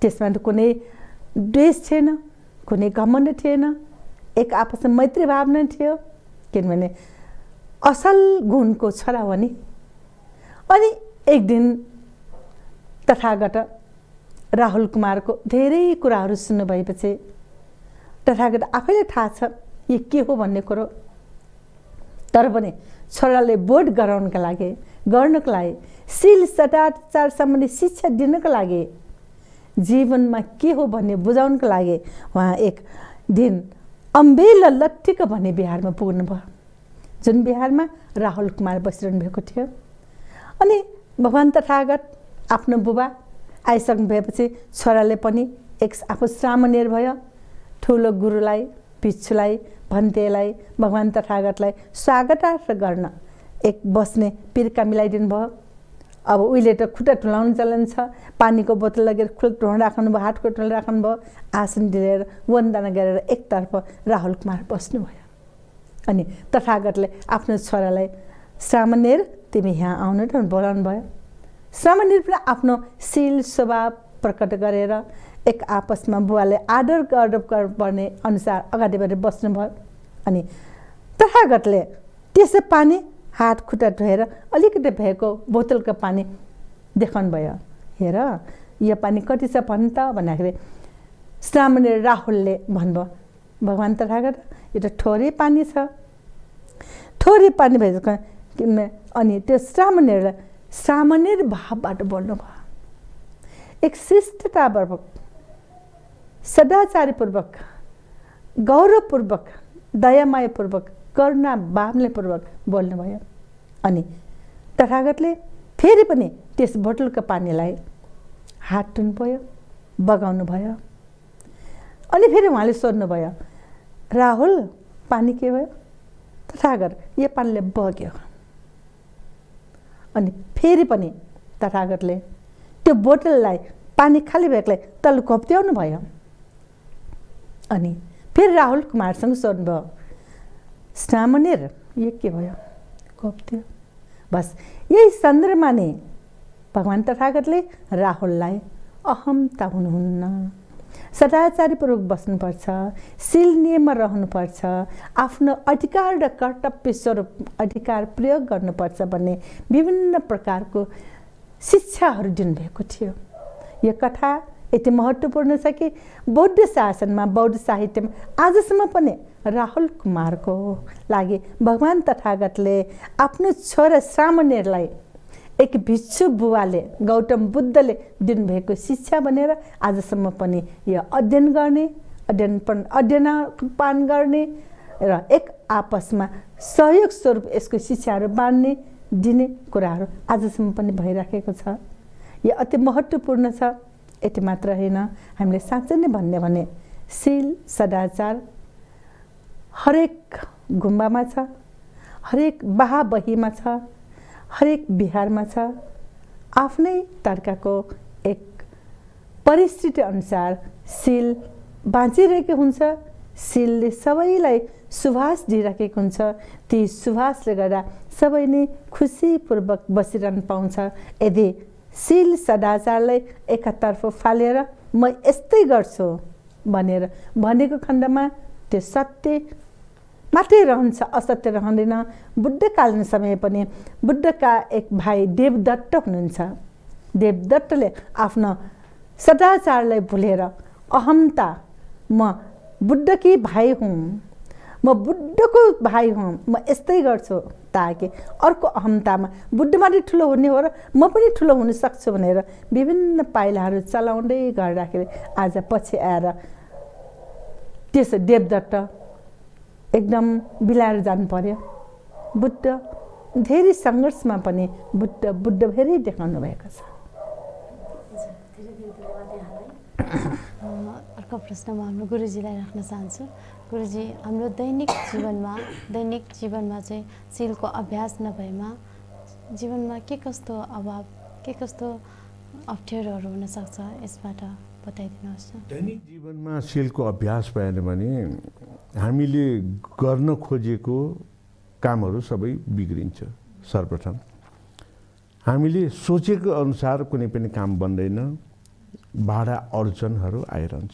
त्यसमा त कुनै द्वेष थिएन, कुनै घमण्ड थिएन, एक आपसमा मैत्री भावना थियो, किनभने असल गुणको छोरा हो नि। अनि एक दिन तथागत राहुल कुमारको धेरै कुराहरू सुन्नु भएपछि तथागत आफैले थाहा छ यो के हो भन्ने कुरो, तर पनि छोराले बोध गराउनका लागि, गर्नको लागि, शील सदाचार सम्बन्धी शिक्षा दिनको लागि, जीवनमा के हो भन्ने बुझाउनको लागि उहाँ एक दिन अम्बेला लट्ठीको भन्ने बिहारमा पुग्नुभयो, जुन बिहारमा राहुल कुमार बसिरहनु भएको थियो। अनि भगवान् तथागत आफ्नो बुबा आइसक्नु भएपछि छोराले पनि एक आफू सामान्य भयो। ठुलो गुरुलाई, भिक्षुलाई, भन्तेलाई, भगवान् तथागतलाई स्वागतार्थ गर्न एक बस्ने पिर्का मिलाइदिनु भयो। अब उहिले त खुट्टा ठुलाउनु चलन छ, पानीको बोतल लगेर खुट्टा राख्नुभयो, हातको ठुलो राख्नुभयो, आसन दिएर वन्दना गरेर एकतर्फ राहुल कुमार बस्नुभयो। अनि तथागतले आफ्नो छोरालाई सामान्य तिमी यहाँ आउनु त बोलाउनु भयो। सामान्य पनि आफ्नो शील स्वभाव प्रकट गरेर एक आपसमा बुवाले आदर गर्नुपर्ने अनुसार अगाडिबाट बस्नुभयो। अनि तथागतले त्यसै पानी हात खुट्टा धोएर अलिकति भएको बोतलको पानी देखाउनु भयो। हेर यो पानी कति छ भन् त भन्दाखेरि सामान्य राहुलले भन्नुभयो, भगवान् तथागत यो त थोरै पानी छ, थोरै पानी भएको। अनि त्यो सामान्य भावबाट बोल्नुभयो, एक शिष्टतापूर्वक, सदाचारपूर्वक, गौरवपूर्वक, दयामयपूर्वक, करुणा भावनापूर्वक बोल्नुभयो। अनि तथागतले फेरि पनि त्यस बोतलको पानीलाई हात धुनुभयो, बगाउनु भयो। अनि फेरि उहाँले सोध्नुभयो, राहुल पानी के भयो? तथागत यो पानीले बग्यो। अनि फेरि पनि तथागतले त्यो बोतललाई पानी खाली भएकोलाई तल घोप्ट्याउनु भयो। अनि फेरि राहुल कुमारसँग सोध्नुभयो, सामान्य यो के भयो? घोप्ट्यो। बस यही सन्दर्भमा नै भगवान् तथागतले राहुललाई अहमता हुनुहुन्न, सदाचारपूर्वक बस्नुपर्छ, शील नियममा रहनुपर्छ, आफ्नो अधिकार र कर्तव्य स्वरूप अधिकार प्रयोग गर्नुपर्छ भन्ने विभिन्न प्रकारको शिक्षाहरू दिनुभएको थियो। यो कथा यति महत्त्वपूर्ण छ कि बौद्ध शासनमा, बौद्ध साहित्यमा आजसम्म पनि राहुल कुमारको लागि भगवान् तथागतले आफ्नो छोरा सामान्यलाई एक भिक्षु बुवाले, गौतम बुद्धले दिनुभएको शिक्षा भनेर आजसम्म पनि यो अध्ययनपान गर्ने र एक आपसमा सहयोग स्वरूप यसको शिक्षाहरू बाँड्ने दिने कुराहरू आजसम्म पनि भइराखेको छ। यो अति महत्त्वपूर्ण छ। यति मात्र होइन, हामीले साँच्चै नै भन्ने भने शील सदाचार हरेक गुम्बामा छ, हरेक बाहाबहीमा छ, हरेक बिहारमा छ। आफ्नै तर्कको एक परिस्थिति अनुसार शील बाँचिरहेको हुन्छ। शीलले सबैलाई सुभाष दिइराखेको हुन्छ। ती सुभाषले गर्दा सबै नै खुसीपूर्वक बसिरहन पाउँछ। यदि शील सदाचारलाई एकातर्फ फालेर म यस्तै गर्छु भनेर भनेको खण्डमा त्यो सत्य मात्रै रहन्छ, असत्य रहँदैन। बुद्धकालीन समय पनि बुद्धका एक भाइ देवदत्त हुनुहुन्छ। देवदत्तले आफ्नो सदाचारलाई भुलेर अहमता, म बुद्धकी भाइ हुँ, म बुद्धको भाइ हुँ, म यस्तै गर्छु, ताकि अर्को अहमतामा बुद्धमाथि ठुलो हुने हो र म पनि ठुलो हुन सक्छु भनेर विभिन्न पाइलाहरू चलाउँदै गर्दाखेरि आज पछि आएर त्यसो देवदत्त एकदम बिलाएर जानु पर्यो। बुद्ध धेरै सङ्घर्षमा पनि बुद्ध धेरै देखाउनु भएको छ। अर्को प्रश्न म हाम्रो गुरुजीलाई राख्न चाहन्छु। गुरुजी, हाम्रो दैनिक जीवनमा चाहिँ शीलको अभ्यास नभएमा जीवनमा के कस्तो अभाव, के कस्तो अप्ठ्यारोहरू हुनसक्छ, यसबाट बताइदिनुहोस् न। दैनिक जीवनमा शीलको अभ्यास भएन भने हामीले गर्न खोजेको कामहरू सबै बिग्रिन्छ। सर्वप्रथम हामीले सोचेको अनुसार कुनै पनि काम बन्दैन, बाधा अडचनहरू आइरहन्छ।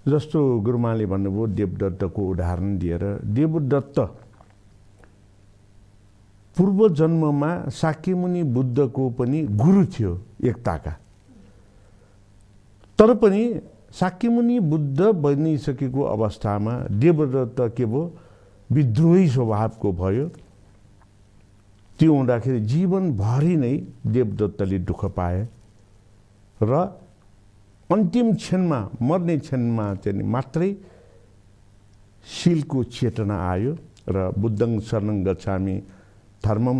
जस्तो गुरुमाले भन्नुभयो देवदत्तको उदाहरण दिएर, देवदत्त पूर्व जन्ममा शाक्यमुनि बुद्धको पनि गुरु थियो एकताका। तर पनि शाक्यमुनि बुद्ध बनिसकेको अवस्थामा देवदत्त के भयो, विद्रोही स्वभावको भयो। त्यो हुँदाखेरि जीवनभरि नै देवदत्तले दुःख पाए र अन्तिम क्षणमा, मर्ने क्षणमा चाहिँ मात्रै शीलको चेतना आयो र बुद्धं शरणं गच्छामि, धर्मं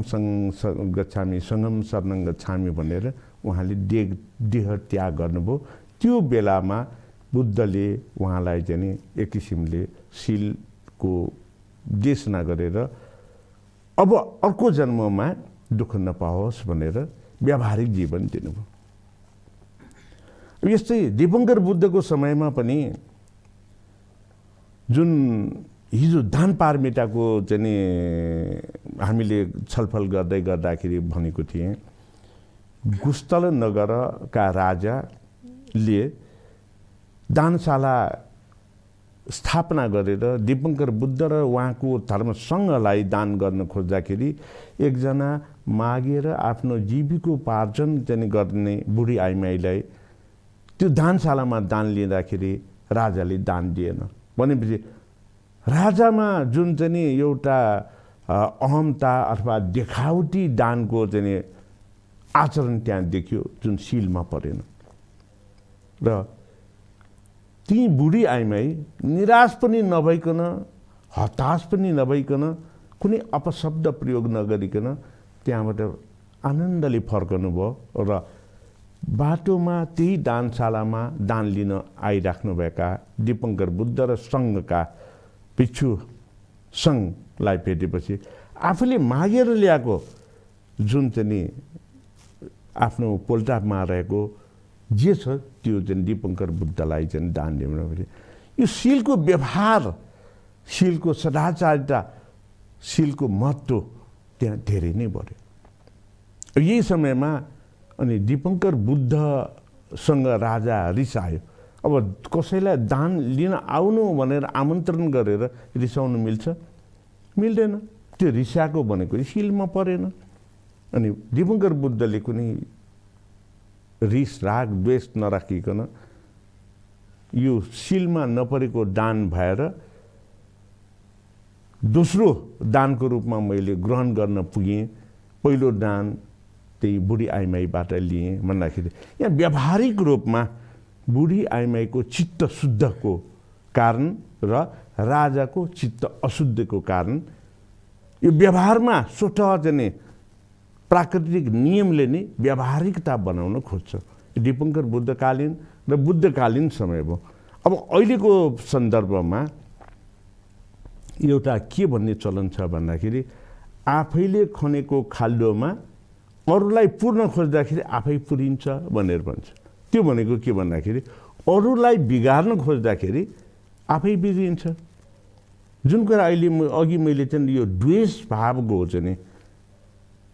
गच्छामि, सङ्घं शरणं गच्छामि भनेर उहाँले देह त्याग गर्नुभयो। त्यो बेलामा बुद्धले उहाँलाई चाहिँ एक किसिमले शीलको देशना गरेर अब अर्को जन्ममा दुःख नपाओस् भनेर व्यावहारिक जीवन दिनुभयो। यस्तै दिपङ्कर बुद्धको समयमा पनि जुन हिजो दान पारमिताको चाहिँ हामीले छलफल गर्दाखेरि भनेको थिएँ, गुस्तल नगरका राजाले दानशाला स्थापना गरेर दिपङ्कर बुद्ध र उहाँको धर्मसङ्घलाई दान गर्न खोज्दाखेरि एकजना मागेर आफ्नो जीविकोपार्जन चाहिँ गर्ने बुढी आइमाईलाई त्यो दानशालामा दान लिँदाखेरि राजाले दान दिएन। भनेपछि राजामा जुन चाहिँ एउटा अहमता अथवा देखावटी दानको चाहिँ आचरण त्यहाँ देखियो, जुन शीलमा परेन। र ती बुढी आइमाई निराश पनि नभइकन, हताश पनि नभइकन, कुनै अपशब्द प्रयोग नगरिकन त्यहाँबाट आनन्दले फर्कनु भयो र बाटोमा त्यही दानशालामा दान लिन आइराख्नुभएका दिपङ्कर बुद्ध र सङ्घका भिक्षु सङ्घलाई भेटेपछि आफूले मागेर ल्याएको जुन चाहिँ आफ्नो पोल्टामा रहेको जे छ त्यो चाहिँ दिपङ्कर बुद्धलाई चाहिँ दान दिनु। यो शीलको व्यवहार, शीलको सदाचारिता, शीलको महत्त्व त्यहाँ धेरै नै बढ्यो। यही समयमा अनि दिपङ्कर बुद्धसँग राजा रिसायो। अब कसैलाई दान लिन आउनु भनेर आमन्त्रण गरेर रिसाउनु मिल्छ? मिल्दैन। त्यो रिसाएको भनेको शीलमा परेन। अनि दिगम्बर बुद्धले कुनै रिस राग द्वेष नराखिकन यो शीलमा नपरेको दान भएर दोस्रो दानको रूपमा मैले ग्रहण गर्न पुगेँ। पहिलो दान त्यही बुढी आइमाईबाट लिएँ भन्दाखेरि यहाँ व्यावहारिक रूपमा बुढी आइमाईको चित्त शुद्धको कारण र राजाको चित्त अशुद्धको कारण यो व्यवहारमा स्वतः चाहिँ प्राकृतिक नियमले नै व्यावहारिकता बनाउन खोज्छ। दिगम्बर बुद्धकालीन र बुद्धकालीन समय भयो। अब अहिलेको सन्दर्भमा एउटा के भन्ने चलन छ भन्दाखेरि आफैले खनेको खाल्डोमा अरूलाई पुर्न खोज्दाखेरि आफै पुरिन्छ भनेर भन्छ। त्यो भनेको के भन्दाखेरि अरूलाई बिगार्न खोज्दाखेरि आफै बिग्रिन्छ। जुन कुरा अहिले अघि मैले चाहिँ यो द्वेष भावको चाहिँ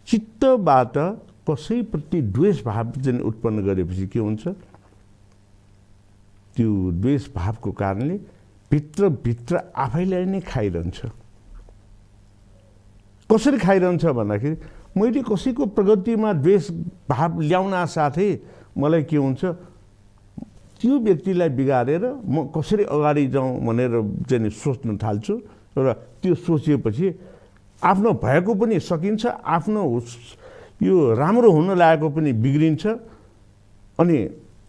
चित्तबाट कसैप्रति द्वेष भाव चाहिँ उत्पन्न गरेपछि के हुन्छ, त्यो द्वेष भावको कारणले भित्र आफैलाई नै खाइरहन्छ। कसरी खाइरहन्छ भन्दाखेरि मैले कसैको प्रगतिमा द्वेष भाव ल्याउन साथै मलाई के हुन्छ, त्यो व्यक्तिलाई बिगारेर म कसरी अगाडि जाउँ भनेर चाहिँ सोच्न थाल्छु र त्यो सोचेपछि आफ्नो भएको पनि सकिन्छ, आफ्नो यो राम्रो हुन लागेको पनि बिग्रिन्छ। अनि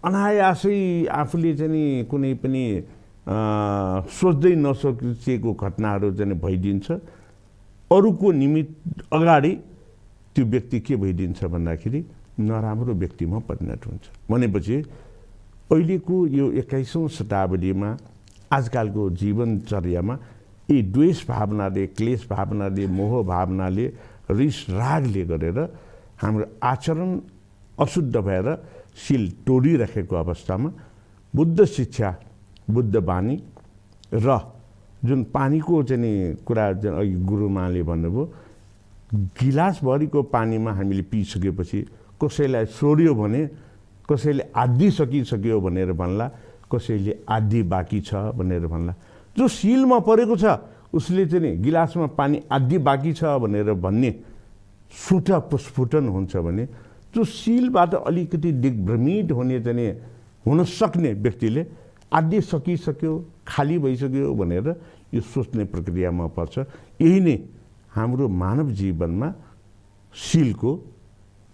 अनायासै आफूले चाहिँ कुनै पनि सोच्दै नसकेको घटनाहरू चाहिँ भइदिन्छ। अरूको निमित्त अगाडि त्यो व्यक्ति के भइदिन्छ भन्दाखेरि नराम्रो व्यक्तिमा परिणत हुन्छ। भनेपछि अहिलेको यो 21औं शताब्दीमा आजकलको जीवनचर्यामा यी द्वेष भावनाले, क्लेश भावनाले, मोह भावनाले, रिस रागले गरेर हाम्रो आचरण अशुद्ध भएर शील तोडिराखेको अवस्थामा बुद्ध शिक्षा, बुद्ध बानी र जुन पानीको चाहिँ कुरा अघि गुरुमाले भन्नुभयो, गिलासभरिको पानीमा हामीले पिइसकेपछि कसैलाई सोड्यो भने कसैले आधी सकिसक्यो भनेर भन्ला, कसैले आधी बाँकी छ भनेर भन्ला। जो शीलमा परेको छ उसले चाहिँ गिलासमा पानी आधी बाँकी छ भनेर भन्ने सुटा पुस्फुटन हुन्छ भने जो शीलबाट अलिकति दिग्भ्रमित हुने चाहिँ हुन सक्ने व्यक्तिले आधी सकिसक्यो, खाली भइसक्यो भनेर यो सोच्ने प्रक्रियामा पर्छ। यही नै हाम्रो मानव जीवनमा शीलको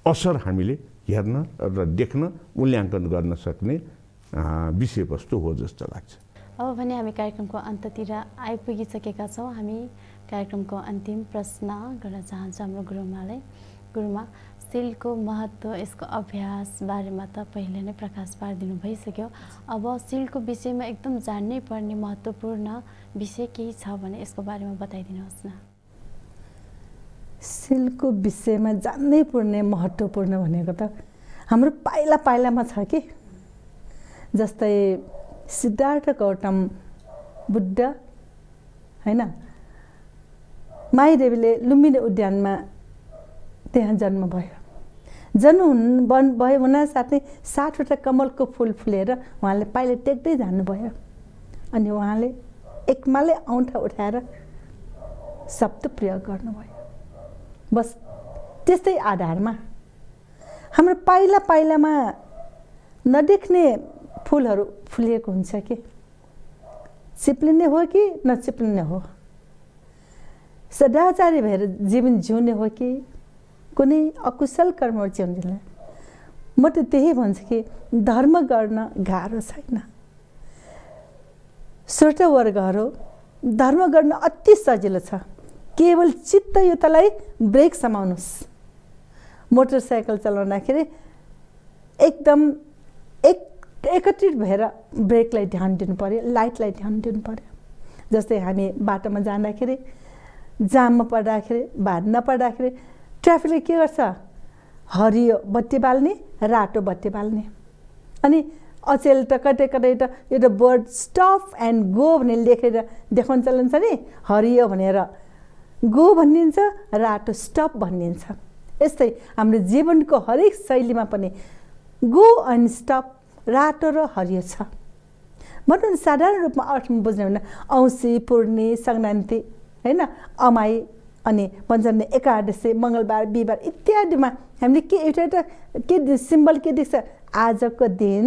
असर हामीले हेर्न र देख्न, मूल्याङ्कन गर्न सक्ने विषयवस्तु हो जस्तो लाग्छ। अब भने हामी कार्यक्रमको अन्त्यतिर आइपुगिसकेका छौँ। हामी कार्यक्रमको अन्तिम प्रश्न गर्न चाहन्छौँ हाम्रो गुरुमालाई। गुरुमा, शीलको महत्त्व, यसको अभ्यास बारेमा त पहिले नै प्रकाश पारिदिनु भइसक्यो। अब शीलको विषयमा एकदम जान्नै पर्ने महत्त्वपूर्ण विषय केही छ भने यसको बारेमा बताइदिनुहोस् न। शीलको विषयमा जान्नै पर्ने महत्त्वपूर्ण भनेको त हाम्रो पाइला पाइलामा छ कि, जस्तै सिद्धार्थ गौतम बुद्ध हैन, माइदेवीले लुम्बिनी उद्यानमा त्यहाँ जन्म भयो। जन्म भयो हुन साथै 60वटा कमलको फुल फुलेर उहाँले पाइला टेक्दै जानुभयो। अनि उहाँले एकमाले औँठा उठाएर शब्द प्रयोग गर्नुभयो। बस त्यस्तै आधारमा हाम्रो पाइला पाइलामा नदेख्ने फुलहरू फुलिएको हुन्छ कि, चिप्लिने हो कि नचिप्लिने हो, सदाचारी भएर जीवन जिउने हो कि कुनै अकुशल कर्महरू जिउने। म त त्यही भन्छु कि धर्म गर्न गाह्रो छैन। 16 वर्गहरू धर्म गर्न अति सजिलो छ। केवल चित्तयुक्तलाई ब्रेक समाउनुहोस्। मोटरसाइकल चलाउँदाखेरि एकदम एकत्रित भएर ब्रेकलाई ध्यान दिनु पर्यो, लाइटलाई ध्यान दिनु पर्यो। जस्तै हामी बाटोमा जाँदाखेरि, जाममा पर्दाखेरि, भार नपर्दाखेरि ट्राफिकले के गर्छ, हरियो बत्ती बाल्ने, रातो बत्ती बाल्ने। अनि अचेल त कतै कतै त एउटा बोर्ड स्टप एन्ड गो भनेर लेखेर देखाउन चलन छ नि। हरियो भनेर गो भनिन्छ, रातो स्टप भनिन्छ। यस्तै हाम्रो जीवनको हरेक शैलीमा पनि गो एन्ड स्टप, रातो र हरियो छ। भनौँ साधारण रूपमा अर्थमा बुझ्ने भने औँसी, पूर्णी, सङ्क्रान्ति हैन, अमाई, अनि भन्छन् नि एकादशी मङ्गलबार बिहिबार इत्यादिमा हामीले के एउटा के सिम्बल के देख्छ आजको दिन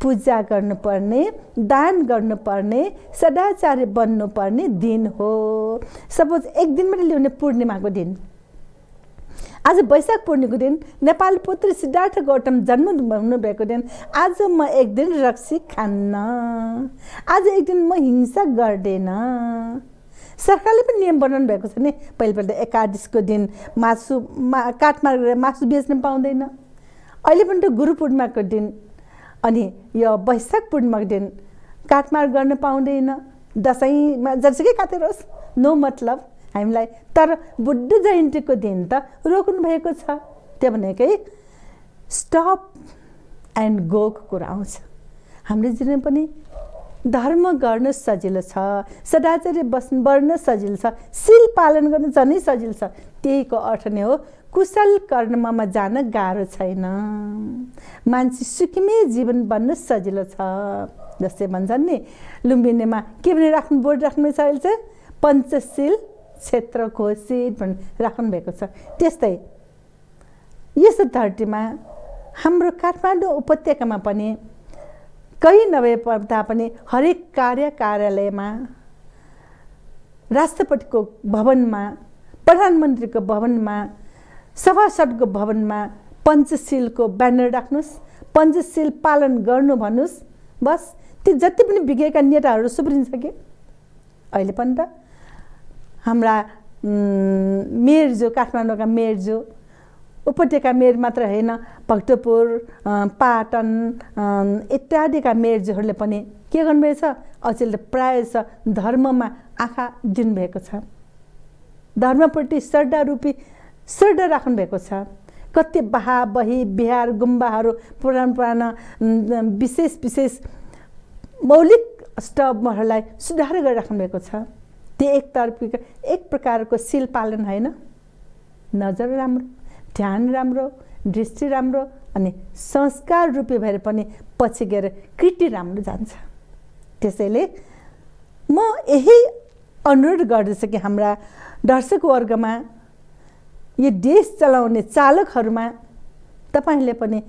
पूजा गर्नुपर्ने दान गर्नुपर्ने सदाचारी बन्नुपर्ने दिन हो। सपोज एक दिन मात्रै ल्याउने पूर्णिमाको दिन आज वैशाख पूर्णिमाको दिन नेपाल पुत्री सिद्धार्थ गौतम जन्म हुनुभएको दिन आज म एक दिन रक्सी खान्न, आज एक दिन म हिंसा गर्दैन। सरकारले पनि नियम बनाउनु भएको छ नि पहिला एकादशीको दिन काटमार गरेर मासु बेच्न पाउँदैन। अहिले पनि त गुरु पूर्णिमाको दिन अनि यो वैशाख पूर्णिमाको दिन काटमार गर्न पाउँदैन। दसैँमा जतिसुकै काटेर होस् नो मतलब हामीलाई, तर बुद्ध जयन्तीको दिन त रोक्नु भएको छ। त्यो भनेकै स्टप एन्ड गोको कुरा आउँछ। हाम्रो जीवन पनि धर्म गर्न सजिलो छ, सदाचारी बढ्न सजिलो छ, शील पालन गर्न झनै सजिलो छ। त्यहीको अर्थ नै हो कुशल कर्ममा जान गाह्रो छैन, मान्छे सुखीमै जीवन बन्न सजिलो छ। जस्तै भन्छन् नि लुम्बिनीमा के भने बोर्ड राख्नु छ अहिले चाहिँ पञ्चशील क्षेत्र घोषित भनेर राख्नु भएको छ। त्यस्तै यस धरतीमा हाम्रो काठमाडौँ उपत्यकामा पनि कहीँ नभए तापनि हरेक कार्यालयमा, राष्ट्रपतिको भवनमा, प्रधानमन्त्रीको भवनमा, सभासदको भवनमा पञ्चशीलको ब्यानर राख्नुहोस्, पञ्चशील पालन गर्नु भन्नुहोस्। बस त्यो जति पनि बिगेका नेताहरू सुध्रिन्छ कि। अहिले पनि त हाम्रा मेयरज्यू, काठमाडौँका मेयरज्यू, उपत्यका मेयर मात्र होइन भक्तपुर, पाटन इत्यादिका मेयरज्यूहरूले पनि के गर्नुभएको छ अचेल प्रायः छ धर्ममा आँखा दिनुभएको छ, धर्मप्रति श्रद्धा राख्नु भएको छ। कति बही बिहार गुम्बाहरू पुराना विशेष मौलिक स्टबहरूलाई सुधार गरिराख्नु भएको छ। त्यो एक प्रकारको शील पालन होइन, नजर राम्रो, ध्यान राम्रो, दृष्टि राम्रो अनि संस्कार रूपी भएर पनि पछि गएर कृति राम्रो जान्छ। त्यसैले म यही अनुरोध गर्दछु कि हाम्रा दर्शकवर्गमा, यो देश चलाउने चालकहरूमा तपाईँहरूले पनि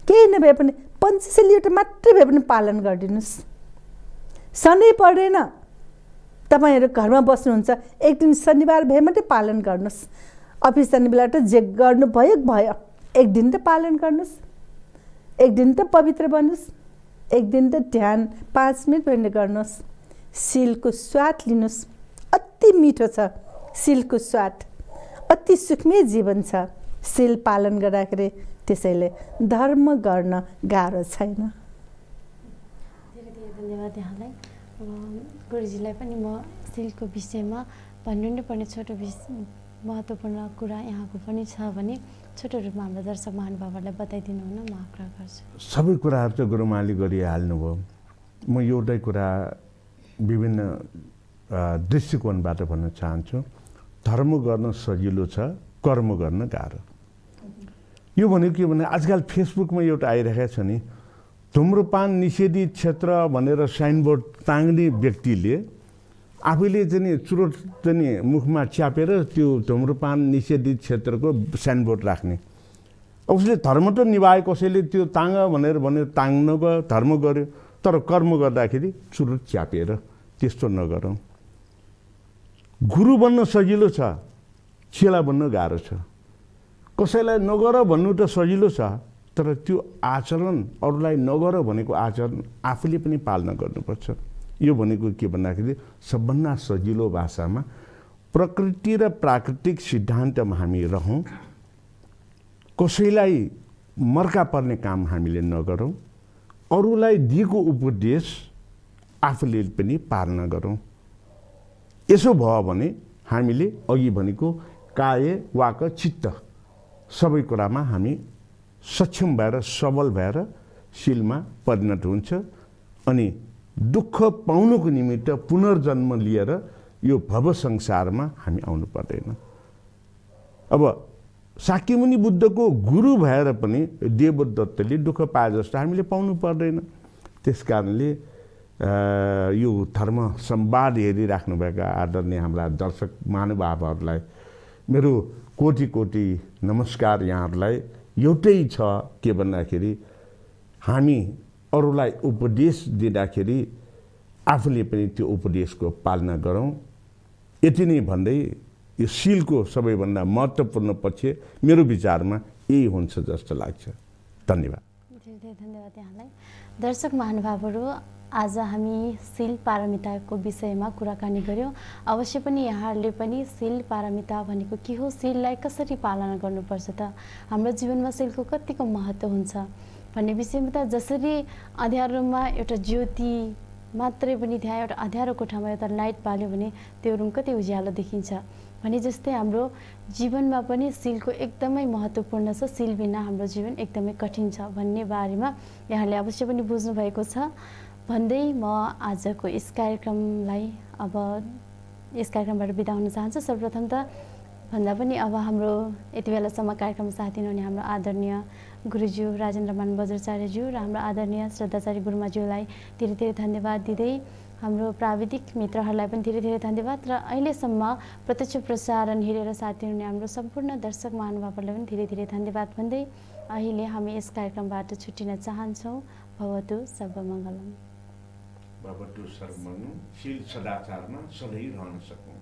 केही नभए पनि पञ्चशील एउटा मात्रै भए पनि पालन गरिदिनुहोस्। सधैँ पर्दैन, तपाईँहरू घरमा बस्नुहुन्छ एक दिन शनिबार भए मात्रै पालन गर्नुहोस्। अफिस जाने बेला त जे गर्नु भयो, एक दिन त पालन गर्नुहोस्, एक दिन त पवित्र बन्नुहोस्, एक दिन त ध्यान 5 मिनट पनि गर्नुहोस्। शीलको स्वाद लिनुहोस्, अति मिठो छ शीलको स्वाद, अति सुखमय जीवन छ शील पालन गर्दाखेरि। त्यसैले धर्म गर्न गाह्रो छैन। धेरै धेरै धन्यवाद यहाँलाई। गुरुजीलाई पनि म शीलको विषयमा भन्नु पर्ने छोटो महत्त्वपूर्ण कुरा यहाँको पनि छ भने छोटो रूपमा हाम्रो दर्शक महानुभावहरूलाई बताइदिनु हुन म आग्रह गर्छु। सबै कुराहरू चाहिँ गुरुमाले गरिहाल्नुभयो। म एउटै कुरा विभिन्न दृष्टिकोणबाट भन्न चाहन्छु। धर्म गर्न सजिलो छ, कर्म गर्न गाह्रो। यो भनेको के भने आजकल फेसबुकमा एउटा आइरहेको छ नि, धुम्रपान निषेधित क्षेत्र भनेर साइनबोर्ड ताङ्ने व्यक्तिले आफैले चाहिँ चुरोट चाहिँ मुखमा च्यापेर त्यो धुम्रपान निषेधित क्षेत्रको साइनबोर्ड राख्ने। उसले धर्म त निभाए, कसैले त्यो ताङ भनेर ताङ्न गयो, धर्म गर्यो, तर कर्म गर्दाखेरि चुरोट च्यापेर। त्यस्तो नगरौँ। गुरु बन्न सजिलो छ, चेला बन्न गाह्रो छ। कसैलाई नगर भन्नु त सजिलो छ, तर त्यो आचरण अरूलाई नगर भनेको आचरण आफूले पनि पालना गर्नुपर्छ। यो भनेको के भन्दाखेरि सबभन्दा सजिलो भाषामा प्रकृति र प्राकृतिक सिद्धान्तमा हामी रहौँ, कसैलाई मर्का पर्ने काम हामीले नगरौँ, अरूलाई दिएको उपदेश आफूले पनि पालना गरौँ। यसो भयो भने हामीले अघि भनेको काय वाक चित्त सबै कुरामा हामी सक्षम भएर सबल भएर शीलमा परिणत हुन्छ अनि दुःख पाउनुको निमित्त पुनर्जन्म लिएर यो भव संसारमा हामी आउनु पर्दैन। अब शाक्यमुनि बुद्धको गुरु भएर पनि देवदत्तले दुःख पाए जस्तो हामीले पाउनु पर्दैन। त्यसकारणले यो धर्म संवाद हेरिराख्नुभएका आदरणीय हाम्रा दर्शक महानुभावहरूलाई मेरो कोटि कोटि नमस्कार यहाँहरूलाई। एउटै छ के भन्दाखेरि हामी अरूलाई उपदेश दिँदाखेरि आफूले पनि त्यो उपदेशको पालना गरौँ। यति नै भन्दै यो सिलको सबैभन्दा महत्त्वपूर्ण पक्ष मेरो विचारमा यही हुन्छ जस्तो लाग्छ। धन्यवाद। धेरै धेरै धन्यवाद यहाँलाई। दर्शक महानुभावहरू, आज हामी सिल पारमिताको विषयमा कुराकानी गऱ्यौँ। अवश्य पनि यहाँहरूले पनि सिल पारमिता भनेको के हो, सिललाई कसरी पालना गर्नुपर्छ त, हाम्रो जीवनमा सिलको कतिको महत्त्व हुन्छ भन्ने विषयमा त जसरी अँध्यारोमा एउटा ज्योति मात्रै पनि त्यहाँ एउटा अँध्यारो कोठामा एउटा लाइट बाल्यो भने त्यो रुम कति उज्यालो देखिन्छ भने जस्तै हाम्रो जीवनमा पनि सिलको एकदमै महत्त्वपूर्ण छ। सिल बिना हाम्रो जीवन एकदमै कठिन छ भन्ने बारेमा यहाँले अवश्य पनि बुझ्नु भएको छ भन्दै म आजको यस कार्यक्रमलाई अब यस कार्यक्रमबाट बिदा हुन चाहन्छु। सर्वप्रथम त भन्दा पनि अब हाम्रो यति बेलासम्म कार्यक्रम साथ दिनुहुने हाम्रो आदरणीय गुरुज्यू राजेन्द्रमान बज्राचार्यज्यू र हाम्रो आदरणीय श्रद्धाचार्य गुरुमाज्यूलाई धेरै धेरै धन्यवाद दिँदै हाम्रो प्राविधिक मित्रहरूलाई पनि धेरै धेरै धन्यवाद र अहिलेसम्म प्रत्यक्ष प्रसारण हेरेर साथ दिनुहुने हाम्रो सम्पूर्ण दर्शक महानुभावहरूलाई पनि धेरै धेरै धन्यवाद भन्दै अहिले हामी यस कार्यक्रमबाट छुट्टिन चाहन्छौँ। भवतु सर्वमङ्गलम। भवतु सर्वमङ्गलम। सिल सदाचारमा सधैँ रहन सकौँ।